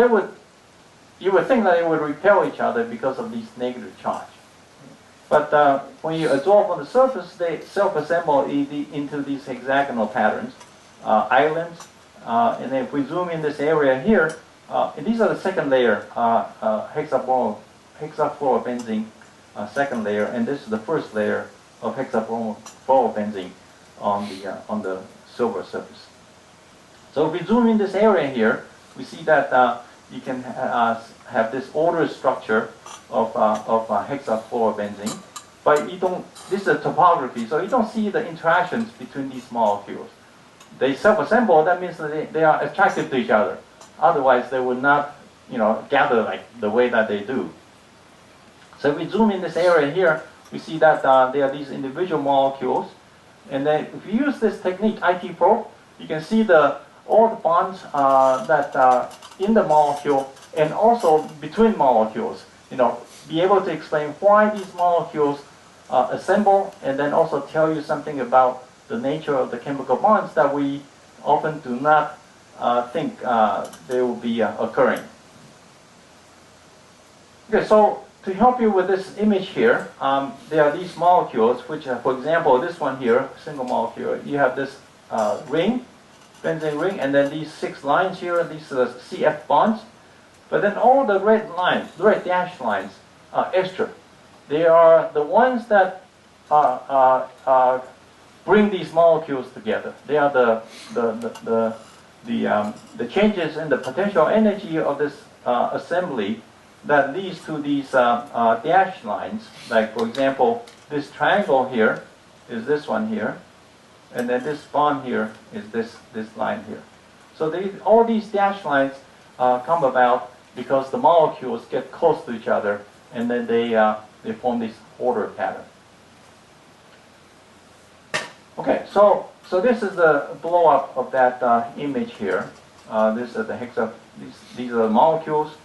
S3: you would think that they would repel each other because of these negative charge. But when you absorb on the surface, they self-assemble into these hexagonal patterns, islands. And then if we zoom in this area here, and these are the second layer, hexafluorobenzene, second layer, and this is the first layer of hexafluorobenzene on the silver surface. So if we zoom in this area here, we see that you can have this ordered structure of hexafluorobenzene, but you don't. This is a topography, so you don't see the interactions between these molecules. They self-assemble. That means that they are attractive to each other. Otherwise, they would not, gather like the way that they do. So if we zoom in this area here, we see that there are these individual molecules, and then if you use this technique, IT probe, you can see all the bonds that are in the molecule and also between molecules. Be able to explain why these molecules assemble, and then also tell you something about the nature of the chemical bonds that we often do not think they will be occurring. Okay, so to help you with this image here, there are these molecules, which, for example, this one here, single molecule, you have this ring, benzene ring, and then these 6 lines here, these are the CF bonds. But then all the red lines, the red dashed lines, are extra. They are the ones that bring these molecules together. They are the changes in the potential energy of this assembly that leads to these dashed lines. Like, for example, this triangle here is this one here, and then this bond here is this line here. So all these dashed lines come about because the molecules get close to each other, and then they form this ordered pattern. Okay, so this is the blow up of that image here. This is these are the molecules,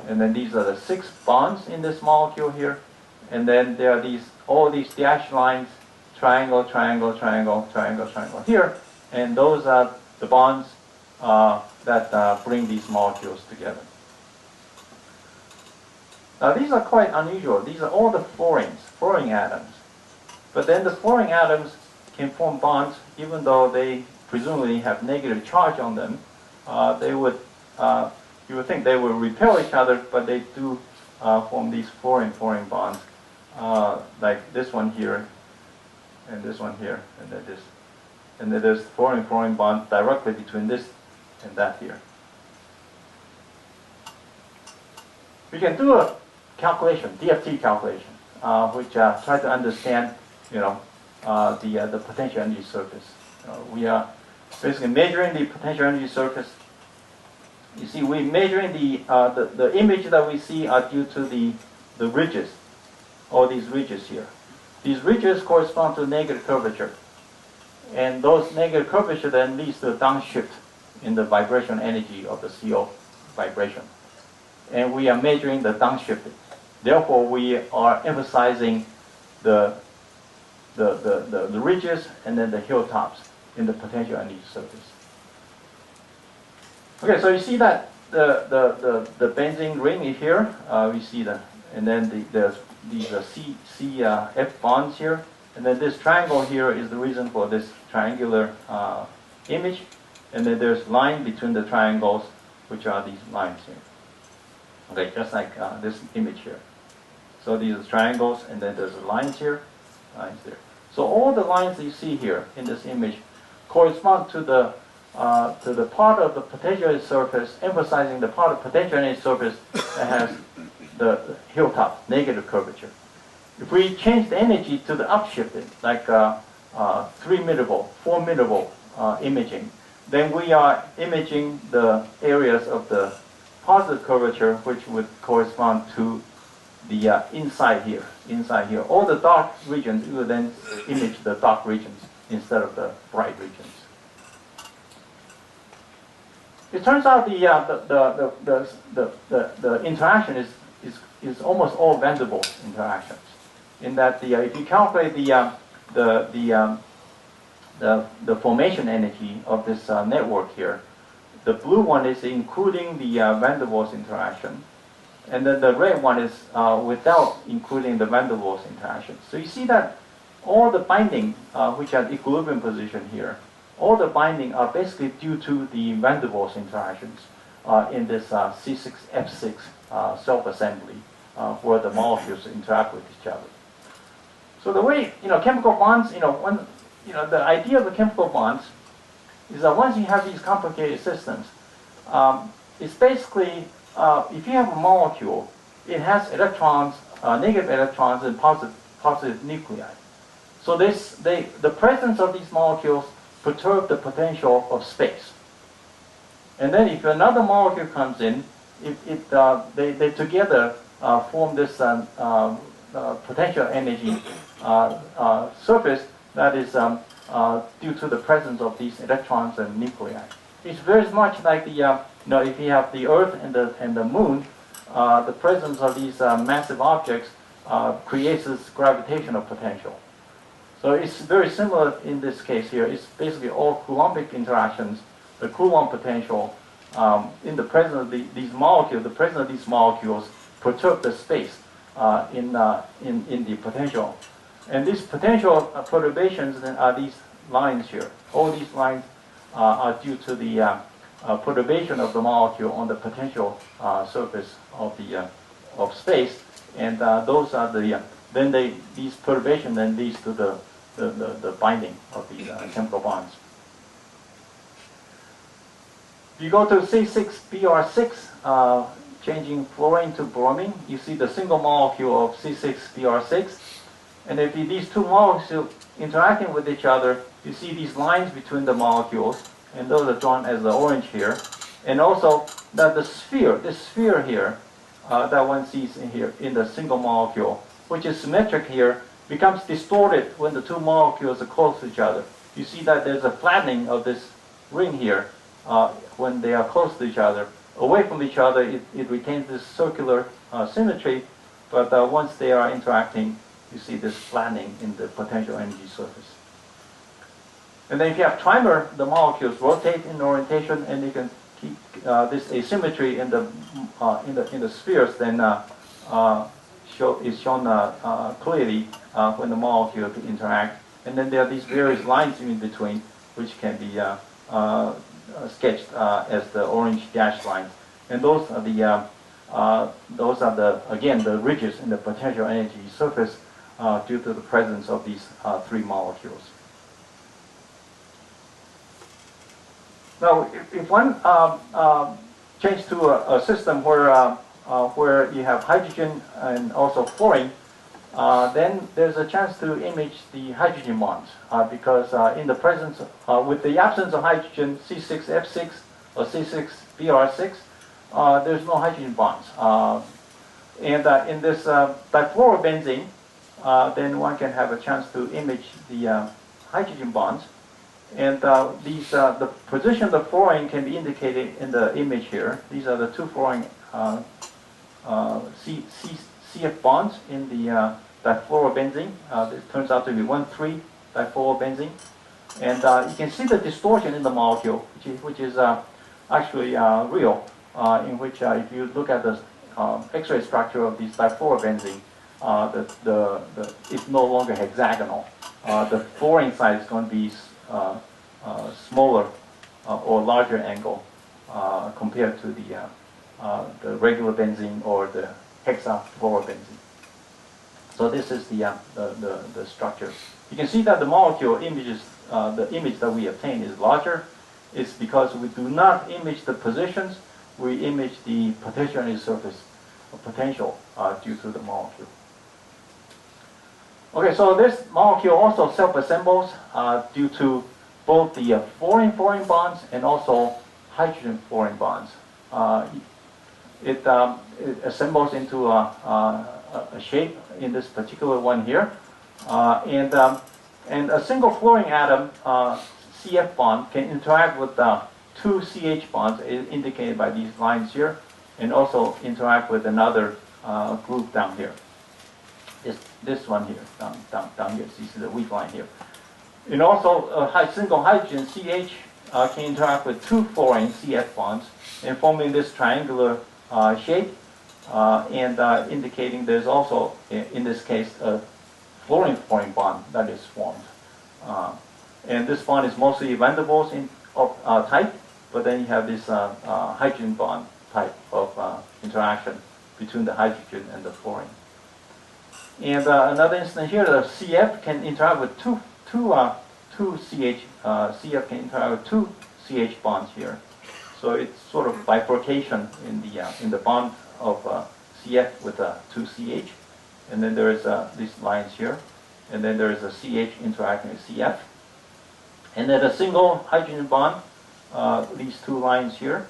S3: and then these are the 6 bonds in this molecule here, and then there are all these dashed lines, triangle, triangle, triangle, triangle, triangle here, and those are the bonds that bring these molecules together. Now these are quite unusual. These are all the fluorine atoms. But then the fluorine atoms can form bonds even though they presumably have negative charge on them. You would think they would repel each other, but they do form these fluorine bonds, like this one here, and this one here, and then this. And then there's fluorine bond directly between this and that here. We can do a calculation, DFT calculation, which try to understand, the potential energy surface. We are basically measuring the potential energy surface. You see, we're measuring the image that we see are due to the ridges, all these ridges here. These ridges correspond to negative curvature. And those negative curvature then leads to a downshift in the vibration energy of the CO vibration. And we are measuring the downshifting. Therefore, we are emphasizing the ridges and then the hilltops in the potential energy surface. Okay, so you see that the benzene ring is here. We see that, and then these CF bonds here, and then this triangle here is the reason for this triangular image, and then there's line between the triangles, which are these lines here. Okay, just like this image here. So these are triangles, and then there's lines here, lines there. So all the lines that you see here in this image correspond to the part of the potential energy surface, emphasizing the part of potential energy surface that has the hilltop, negative curvature. If we change the energy to the upshifted, like 3 millivole, 4 millivole imaging, then we are imaging the areas of the positive curvature, which would correspond to the inside here. All the dark regions, we will then image the dark regions instead of the bright regions. It turns out the interaction is almost all van der Waals interactions. In that if you calculate the formation energy of this network here, the blue one is including the van der Waals interaction, and then the red one is without including the van der Waals interaction. So you see that all the binding, which are equilibrium position here, all the binding are basically due to the van der Waals interactions in this C6F6 self-assembly, where the molecules interact with each other. So the way chemical bonds, the idea of the chemical bonds is that once you have these complicated systems, it's basically if you have a molecule, it has electrons, negative electrons, and positive nuclei. So the presence of these molecules perturb the potential of space. And then if another molecule comes in, they together form this potential energy surface that is due to the presence of these electrons and nuclei. It's very much like if you have the Earth and the Moon, the presence of these massive objects creates this gravitational potential. So it's very similar in this case here. It's basically all Coulombic interactions. The Coulomb potential in the presence of these molecules, the presence of these molecules perturb the space in the potential. And these potential perturbations then are these lines here. All these lines are due to the perturbation of the molecule on the potential surface of space, and those are these perturbation then leads to the binding of these chemical bonds. If you go to C6BR6, changing fluorine to bromine, you see the single molecule of C6BR6. And if these two molecules interacting with each other, you see these lines between the molecules, and those are drawn as the orange here. And also that this sphere here, that one sees in here in the single molecule, which is symmetric here, becomes distorted when the two molecules are close to each other. You see that there's a flattening of this ring here when they are close to each other. Away from each other, it retains this circular symmetry, but once they are interacting, you see this flattening in the potential energy surface. And then if you have trimer, the molecules rotate in orientation, and you can keep this asymmetry in the spheres. Then is shown clearly when the molecules interact. And then there are these various lines in between, which can be sketched as the orange dashed lines. And those are the ridges in the potential energy surface due to the presence of these three molecules. Now, if one changes to a system where you have hydrogen and also fluorine, then there's a chance to image the hydrogen bonds because in the presence, with the absence of hydrogen, C6F6 or C6BR6, there's no hydrogen bonds. And in this difluorobenzene, then one can have a chance to image the hydrogen bonds. And the position of the fluorine can be indicated in the image here. These are the two fluorine CF bonds in the difluorobenzene. This turns out to be 1,3 difluorobenzene. And you can see the distortion in the molecule, which is actually real, in which if you look at the X-ray structure of these difluorobenzene, it's no longer hexagonal. The fluorine side is going to be smaller or larger angle compared to the regular benzene or the hexafluorobenzene. So this is the structure. You can see that the molecule images, the image that we obtain is larger. It's because we do not image the positions, we image the potential surface potential due to the molecule. Okay, so this molecule also self-assembles due to both the fluorine-fluorine bonds and also hydrogen-fluorine bonds. It assembles into a shape in this particular one here. And a single fluorine atom, CF bond, can interact with two CH bonds indicated by these lines here, and also interact with another group down here. This one here, down here. You see the weak line here. And also a single hydrogen CH can interact with two fluorine CF bonds, and forming this triangular shape, and indicating there's also, in this case, a fluorine-fluorine bond that is formed. And this bond is mostly van der Waals type, but then you have this hydrogen bond type of interaction between the hydrogen and the fluorine. And another instance here, the CF can interact with two CH. CF can interact with two CH bonds here. So it's sort of bifurcation in the bond of CF with two CH, and then there is these lines here, and then there is a CH interacting with CF, and then a single hydrogen bond, these two lines here,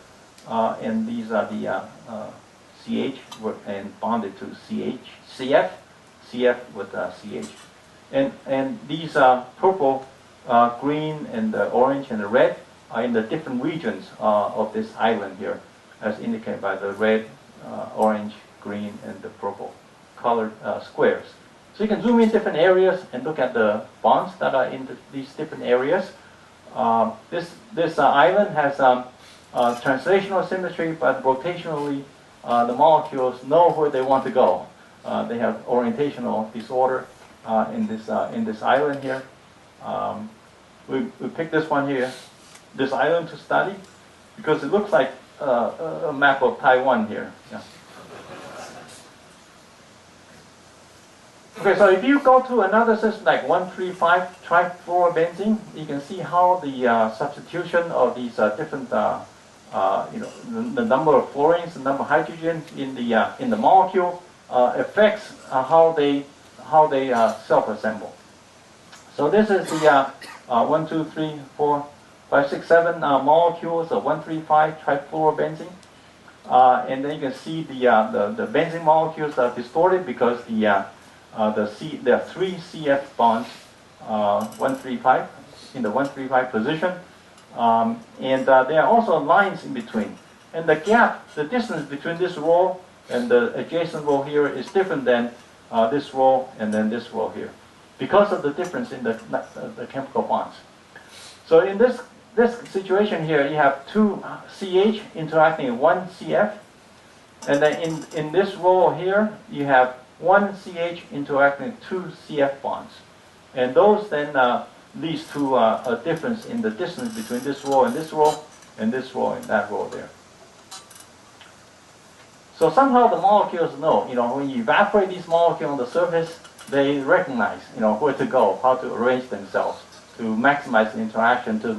S3: and these are the CH and bonded to CF with CH, and these purple, green, and the orange and the red are in the different regions of this island here, as indicated by the red, orange, green, and the purple colored squares. So you can zoom in different areas and look at the bonds that are in these different areas. This island has translational symmetry, but rotationally the molecules know where they want to go. They have orientational disorder in this island here. We picked this one here, this island, to study because it looks like a map of Taiwan here. Yeah. Okay, so if you go to another system like 135 trifluorobenzene, you can see how the substitution of these different, the number of fluorines, the number of hydrogens in the molecule affects how they self-assemble. So this is the 1, 2, 3, 4, 5, 6, 7 molecules of 135 trifluorobenzene, and then you can see the benzene molecules are distorted because there are 3 CF bonds, 135 in the 135 position, and there are also lines in between. And the gap, the distance between this row and the adjacent row here is different than this row and then this row here, because of the difference in the chemical bonds. So in this situation here, you have 2 CH interacting with 1 CF, and then in this row here, you have 1 CH interacting with 2 CF bonds, and those then leads to a difference in the distance between this row and this row, and this row and that row there. So somehow the molecules know, when you evaporate these molecules on the surface, they recognize, where to go, how to arrange themselves to maximize the interaction to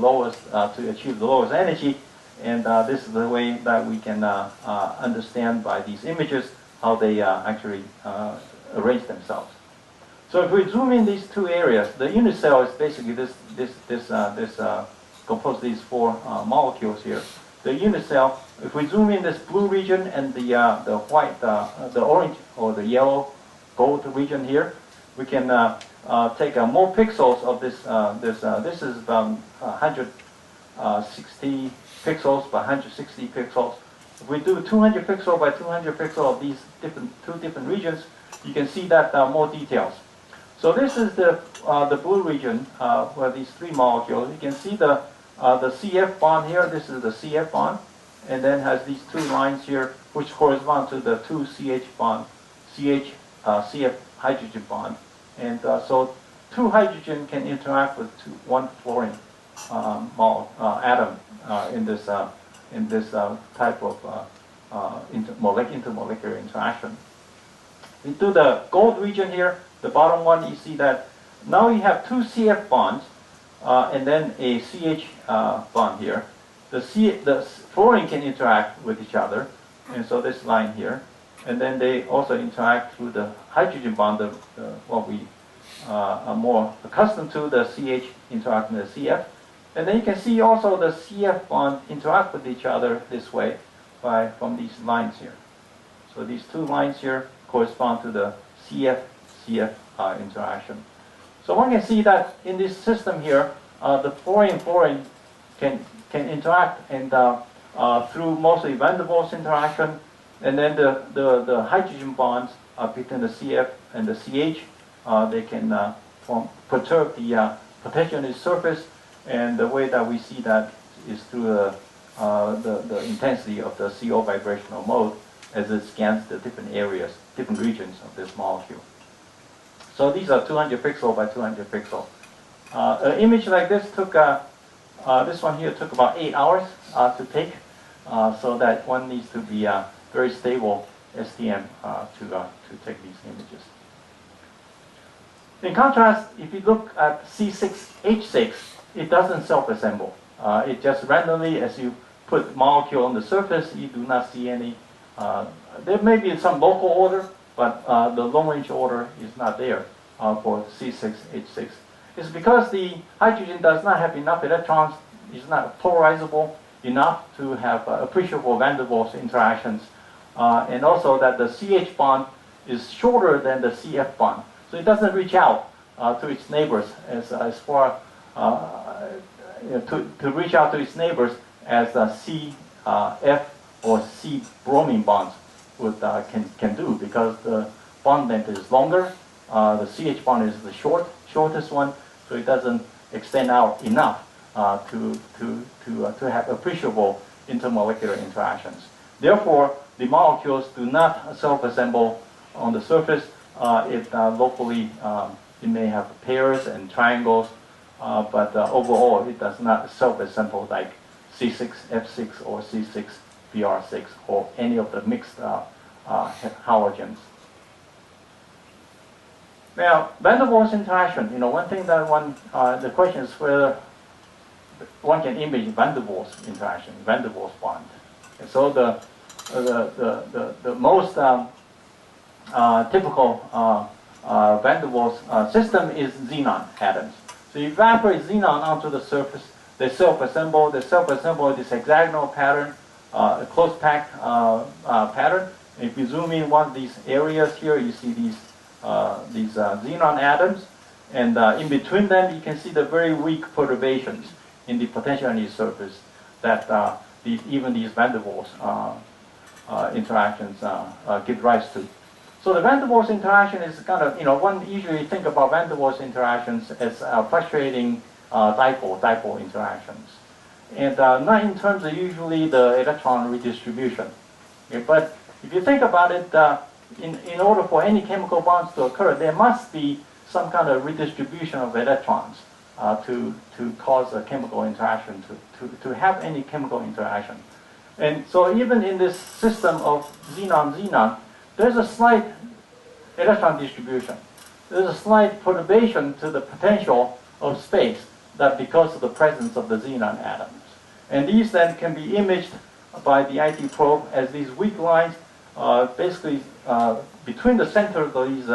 S3: achieve the lowest energy. And this is the way that we can understand by these images how they actually arrange themselves. So if we zoom in these two areas, the unit cell is basically composed of these four molecules here. The unit cell, if we zoom in this blue region and the white, the orange or the yellow gold region here, we can take more pixels of this. This is about 160 pixels by 160 pixels. If we do 200 pixel by 200 pixel of these two different regions, you can see that more details. So this is the blue region where these three molecules. You can see the CF bond here. This is the CF bond, and then has these two lines here, which correspond to the two CH bond, CF hydrogen bond, and so two hydrogen can interact with one fluorine atom in this type of intermolecular interaction. We do the gold region here. The bottom one, you see that now you have two CF bonds and then a CH bond here. The fluorine can interact with each other, and so this line here, and then they also interact through the hydrogen bond, what we are more accustomed to, the CH interacting with the CF. And then you can see also the CF bond interact with each other this way from these lines here. So these two lines here correspond to the CF-CF interaction. So one can see that in this system here, the fluorine can interact and through mostly van der Waals interaction, and then the hydrogen bonds between the CF and the CH, they can perturb the potential on its surface, and the way that we see that is through the intensity of the CO vibrational mode as it scans the different areas, different regions of this molecule. So these are 200 pixel by 200 pixel. An image like this took, this one here took about 8 hours to take, so that one needs to be very stable STM to take these images. In contrast, if you look at C6H6, it doesn't self-assemble. It just randomly, as you put molecule on the surface, you do not see any. There may be some local order, but the long-range order is not there for C6H6. It's because the hydrogen does not have enough electrons, is not polarizable enough to have appreciable van der Waals interactions, and also that the CH bond is shorter than the CF bond, so it doesn't reach out to its neighbors as far to reach out to its neighbors as CF or C bromine bonds can do, because the bond length is longer. The CH bond is the shortest one, so it doesn't extend out enough to have appreciable intermolecular interactions. Therefore, the molecules do not self-assemble on the surface. Locally, it may have pairs and triangles, but overall, it does not self-assemble like C6F6 or C6BR6 or any of the mixed halogens. Now, van der Waals interaction. One thing that the question is whether one can image van der Waals interaction, van der Waals bond. And so the most typical van der Waals system is xenon atoms. So you evaporate xenon onto the surface. They self-assemble. They self-assemble in this hexagonal pattern, a close packed pattern. And if you zoom in one of these areas here, you see these xenon atoms, and in between them, you can see the very weak perturbations in the potential energy surface that even these van der Waals interactions give rise to. So the van der Waals interaction is kind of, one usually think about van der Waals interactions as fluctuating dipole interactions, and not in terms of usually the electron redistribution. Okay, but if you think about it, in order for any chemical bonds to occur, there must be some kind of redistribution of electrons to cause a chemical interaction, to have any chemical interaction. And so even in this system of xenon-xenon, there's a slight electron distribution. There's a slight perturbation to the potential of space that because of the presence of the xenon atoms. And these then can be imaged by the IT probe as these weak lines basically between the center of these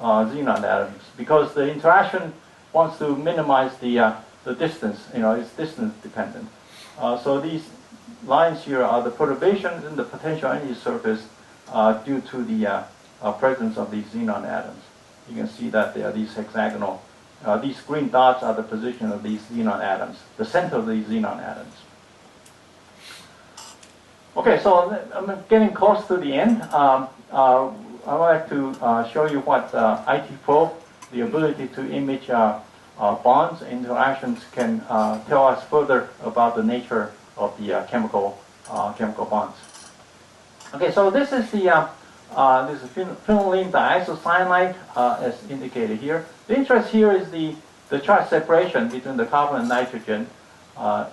S3: xenon atoms, because the interaction wants to minimize the distance. It's distance dependent. So these lines here are the perturbations in the potential energy surface due to the presence of these xenon atoms. You can see that there are these hexagonal, these green dots are the position of these xenon atoms, the center of these xenon atoms. Okay, so I'm getting close to the end. I would like to show you what IT probe, the ability to image bonds, interactions, can tell us further about the nature of the chemical bonds. Okay, so this is the this is phenylene diisocyanide as indicated here. The interest here is the charge separation between the carbon and nitrogen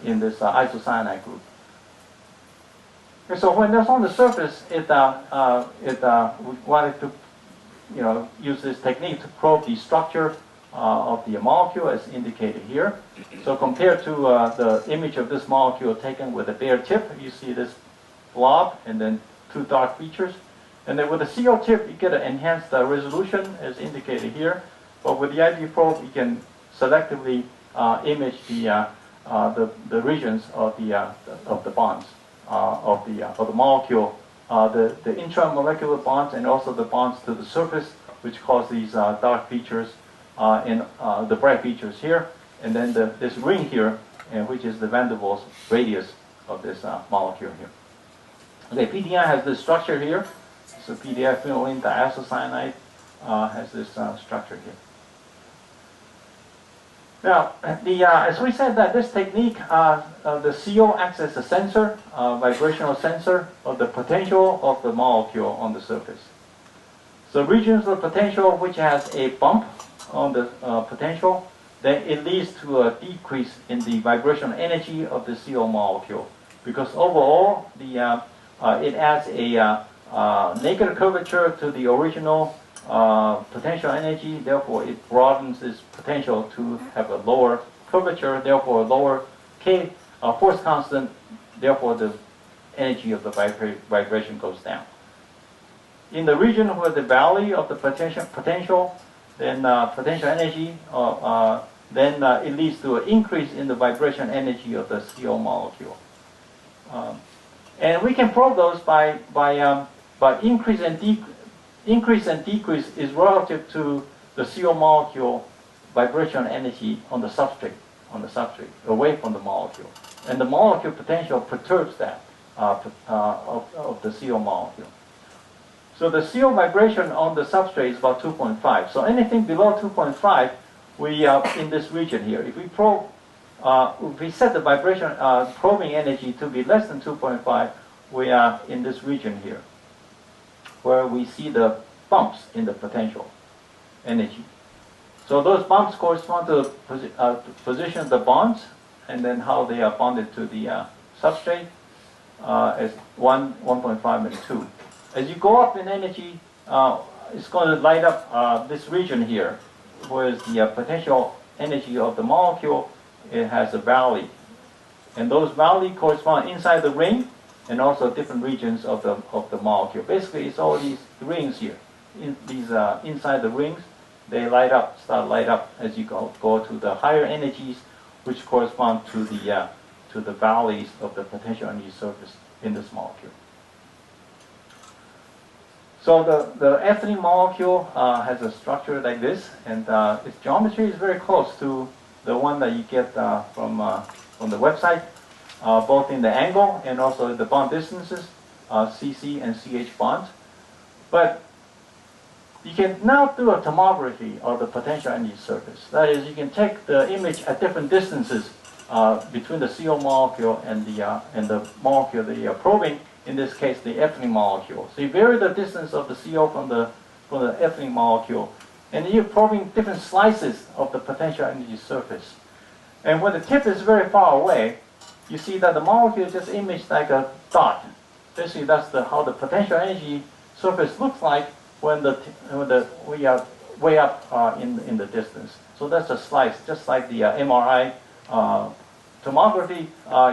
S3: in this isocyanide group. Okay, so when that's on the surface, we wanted to use this technique to probe the structure of the molecule as indicated here. So compared to the image of this molecule taken with a bare tip, you see this blob and then two dark features. And then with the CO tip, you get an enhanced resolution as indicated here. But with the ID probe, you can selectively image the regions of the bonds of the molecule, the intramolecular bonds, and also the bonds to the surface, which cause these dark features and the bright features here, and then this ring here, which is the van der Waals radius of this molecule here. Okay, PDI has this structure here. So PDI phenylene diisocyanide has this structure here. Now, as we said, that this technique, the CO acts as a sensor, vibrational sensor of the potential of the molecule on the surface. So regions of potential which has a bump on the potential, then it leads to a decrease in the vibrational energy of the CO molecule, because overall it adds a negative curvature to the original potential energy. Therefore, it broadens its potential to have a lower curvature, therefore a lower K force constant. Therefore, the energy of the vibration goes down. In the region where the valley of the potential, then potential energy, then it leads to an increase in the vibration energy of the CO molecule. And we can probe those by increase and decrease is relative to the CO molecule vibration energy on the substrate, away from the molecule. And the molecule potential perturbs that of the CO molecule. So the CO vibration on the substrate is about 2.5. So anything below 2.5, we are in this region here. If we probe, if we set the vibration probing energy to be less than 2.5, we are in this region here, where we see the bumps in the potential energy. So those bumps correspond to the position of the bonds, and then how they are bonded to the substrate as 1, 1.5, and 2. As you go up in energy, it's going to light up this region here, whereas the potential energy of the molecule, it has a valley. And those valleys correspond inside the ring, and also different regions of the molecule. Basically, it's all these rings here. Inside the rings, they start light up as you go to the higher energies, which correspond to the valleys of the potential energy surface in this molecule. So the ethylene molecule has a structure like this, and its geometry is very close to the one that you get from the website, both in the angle and also the bond distances, CC and CH bonds. But you can now do a tomography of the potential energy surface. That is, you can take the image at different distances between the CO molecule and the molecule that you are probing. In this case, the ethylene molecule. So you vary the distance of the CO from the ethylene molecule, and you're probing different slices of the potential energy surface. And when the tip is very far away, you see that the molecule is just imaged like a dot. Basically, that's how the potential energy surface looks like when we are way up in the distance. So that's a slice, just like the MRI tomography.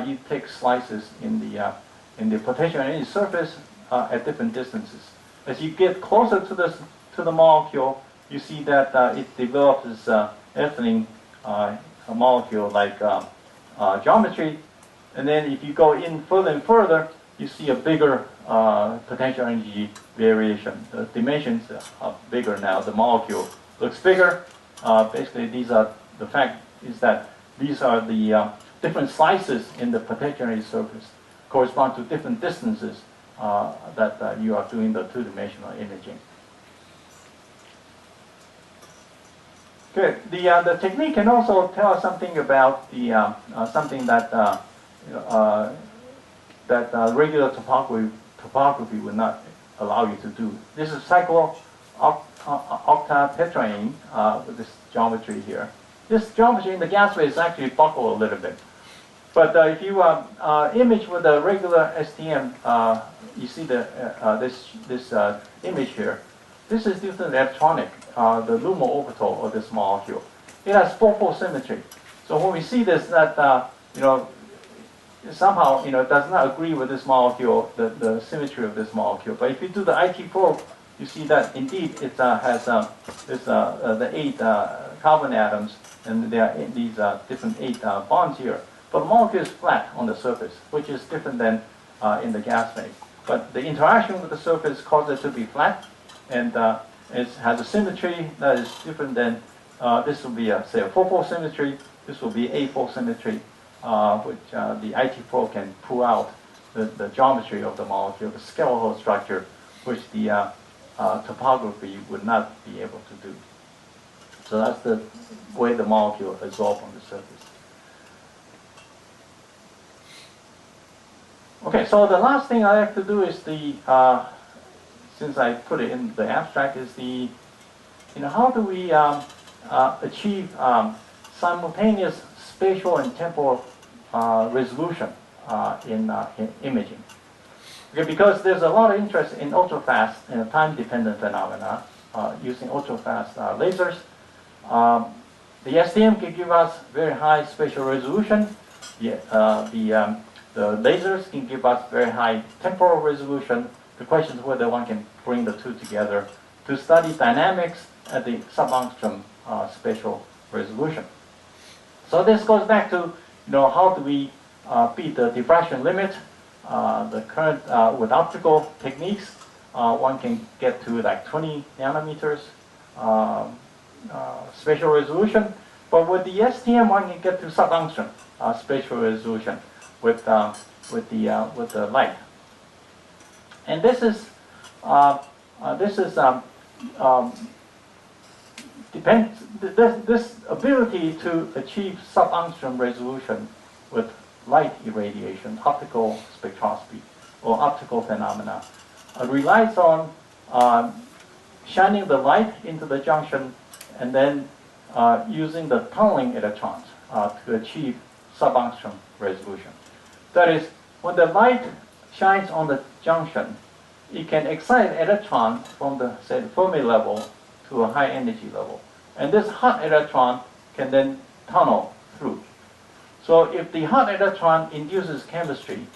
S3: You take slices in the potential energy surface at different distances. As you get closer to the molecule, you see that it develops this ethylene molecule like geometry. And then if you go in further and further, you see a bigger potential energy variation. The dimensions are bigger now. The molecule looks bigger. Basically, the fact is that these are the different slices in the potential energy surface correspond to different distances that you are doing the two-dimensional imaging. Good. The technique can also tell us something about the something that regular topography would not allow you to do. This is cyclo-octatetraene with this geometry here. This geometry in the gas phase is actually buckled a little bit. But if you image with a regular STM, you see this image here. This is due to the electronic, the LUMO orbital of this molecule. It has 4-4 symmetry. So when we see this, that somehow it does not agree with this molecule, the symmetry of this molecule. But if you do the IT probe, you see that indeed it has the 8 carbon atoms, and there are these different 8 bonds here. But the molecule is flat on the surface, which is different than in the gas phase. But the interaction with the surface causes it to be flat, and it has a symmetry that is different than this will be say a 4-4 symmetry. This will be 8-4 symmetry, which the IT probe can pull out the geometry of the molecule, the skeletal structure, which the topography would not be able to do. So that's the way the molecule absorbs on the surface. Okay, so the last thing I have to do is since I put it in the abstract, is how do we achieve simultaneous spatial and temporal resolution in imaging? Okay, because there's a lot of interest in ultrafast and time-dependent phenomena using ultrafast lasers. The STM can give us very high spatial resolution. The lasers can give us very high temporal resolution. The question is whether one can bring the two together to study dynamics at the sub-angstrom spatial resolution. So this goes back to how do we beat the diffraction limit. The current with optical techniques, one can get to like 20 nanometers spatial resolution, but with the STM one can get to sub-angstrom spatial resolution with the light. And this ability to achieve sub-angstrom resolution with light irradiation, optical spectroscopy, or optical phenomena, relies on shining the light into the junction and then using the tunneling electrons to achieve sub-angstrom resolution. That is, when the light shines on the junction, it can excite an electron from the Fermi level to a high energy level. And this hot electron can then tunnel through. So if the hot electron induces chemistry,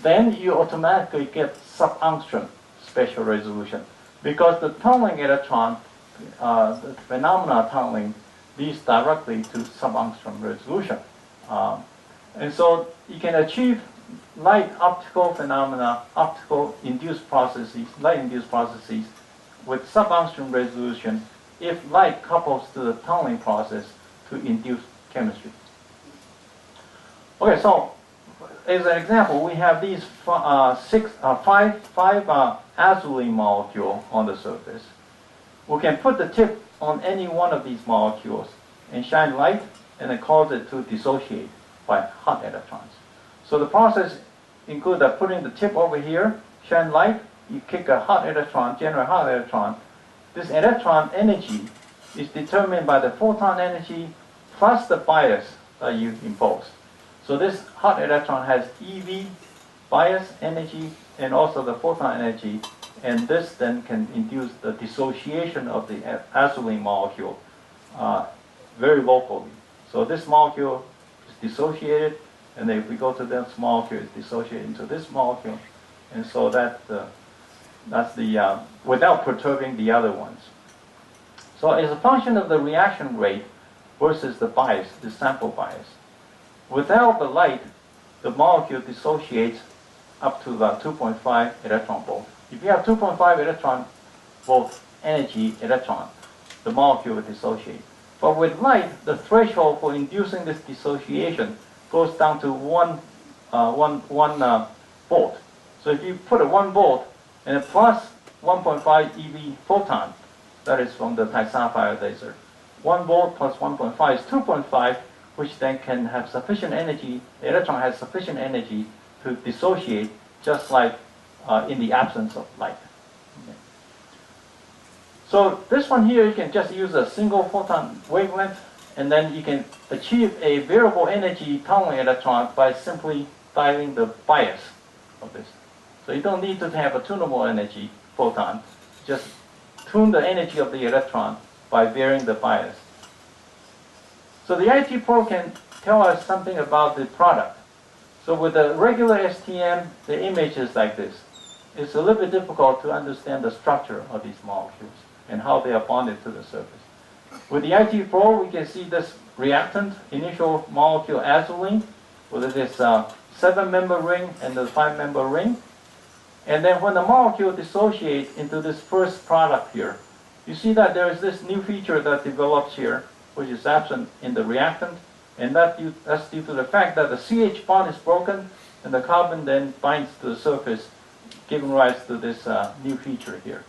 S3: then you automatically get sub-angstrom spatial resolution, because the tunneling electron, the phenomena tunneling, leads directly to sub-angstrom resolution. And so you can achieve light optical phenomena, optical induced processes, light-induced processes with sub-angstrom resolution if light couples to the tunneling process to induce chemistry. Okay, so as an example, we have these five azulene molecules on the surface. We can put the tip on any one of these molecules and shine light and then cause it to dissociate by hot electrons. So the process includes putting the tip over here, shine light, you kick a hot electron, generate a hot electron. This electron energy is determined by the photon energy plus the bias that you impose. So this hot electron has EV, bias energy, and also the photon energy, and this then can induce the dissociation of the azulene molecule very locally. So this molecule is dissociated, and then if we go to this molecule, it's dissociated into this molecule, and so that's the without perturbing the other ones. So as a function of the reaction rate versus the bias, the sample bias. Without the light, the molecule dissociates up to the 2.5 electron volt. If you have 2.5 electron volt energy electron, the molecule will dissociate. But with light, the threshold for inducing this dissociation goes down to 1 volt. So if you put a 1 volt and a plus 1.5 eV photon, that is from the sapphire laser, 1 volt plus 1.5 is 2.5, which then can have sufficient energy, the electron has sufficient energy to dissociate just like in the absence of light. Okay. So this one here, you can just use a single photon wavelength, and then you can achieve a variable energy tunneling electron by simply dialing the bias of this. So you don't need to have a tunable energy photon, just tune the energy of the electron by varying the bias. So the IT probe can tell us something about the product. So with the regular STM, the image is like this. It's a little bit difficult to understand the structure of these molecules and how they are bonded to the surface. With the IT probe, we can see this reactant, initial molecule azulene, with this 7-member ring and the 5-member ring. And then when the molecule dissociates into this first product here, you see that there is this new feature that develops here, which is absent in the reactant, and that's due to the fact that the CH bond is broken, and the carbon then binds to the surface, giving rise to this new feature here.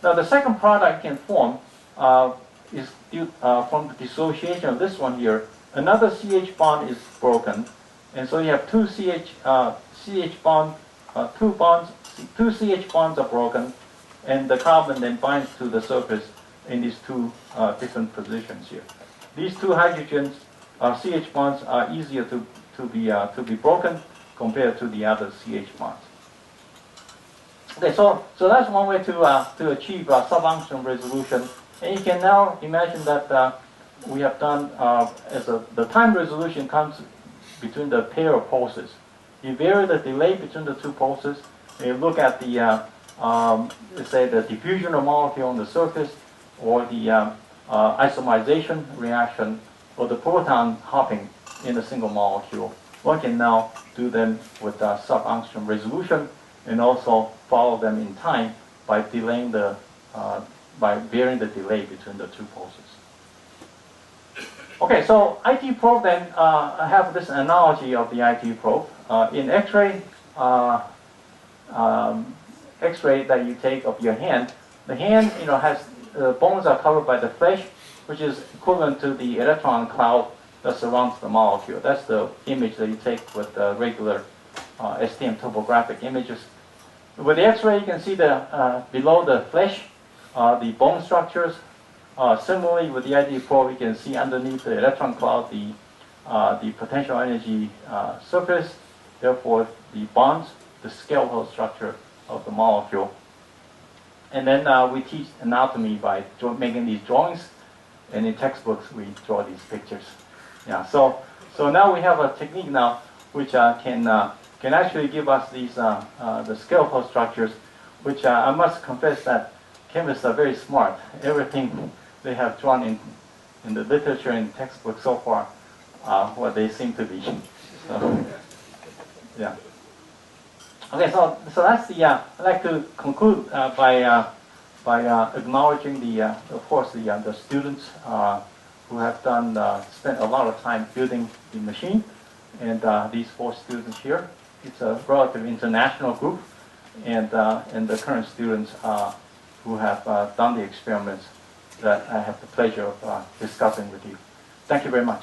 S3: Now the second product can form is due from the dissociation of this one here. Another CH bond is broken, and so you have two CH bonds, two CH bonds are broken, and the carbon then binds to the surface in these two different positions here. These two hydrogens, CH bonds, are easier to be broken compared to the other CH bonds. Okay, so that's one way to achieve sub-angstrom resolution, and you can now imagine that we have done the time resolution comes between the pair of pulses. You vary the delay between the two pulses, and you look at the let's say the diffusion of molecule on the surface, or the isomerization reaction, or the proton hopping in a single molecule. One can now do them with sub-angstrom resolution, and also follow them in time by delaying by varying the delay between the two pulses. Okay, so IT probe then, I have this analogy of the IT probe. In X-ray, X-ray that you take of your hand, the hand, has bones are covered by the flesh, which is equivalent to the electron cloud that surrounds the molecule. That's the image that you take with the regular STM topographic images. With the X-ray, you can see the below the flesh, the bone structures. Similarly, with the IT probe, you can see underneath the electron cloud the potential energy surface. Therefore, the bonds, the skeletal structure of the molecule. And then we teach anatomy by making these drawings, and in textbooks we draw these pictures. Yeah. So now we have a technique now which can actually give us these the skeletal structures, which I must confess that chemists are very smart. Everything they have drawn in the literature and textbooks so far, what they seem to be. So, yeah. Okay, so that's the. I'd like to conclude by acknowledging of course, the students who have spent a lot of time building the machine, and these 4 students here. It's a relatively international group, and the current students who have done the experiments that I have the pleasure of discussing with you. Thank you very much.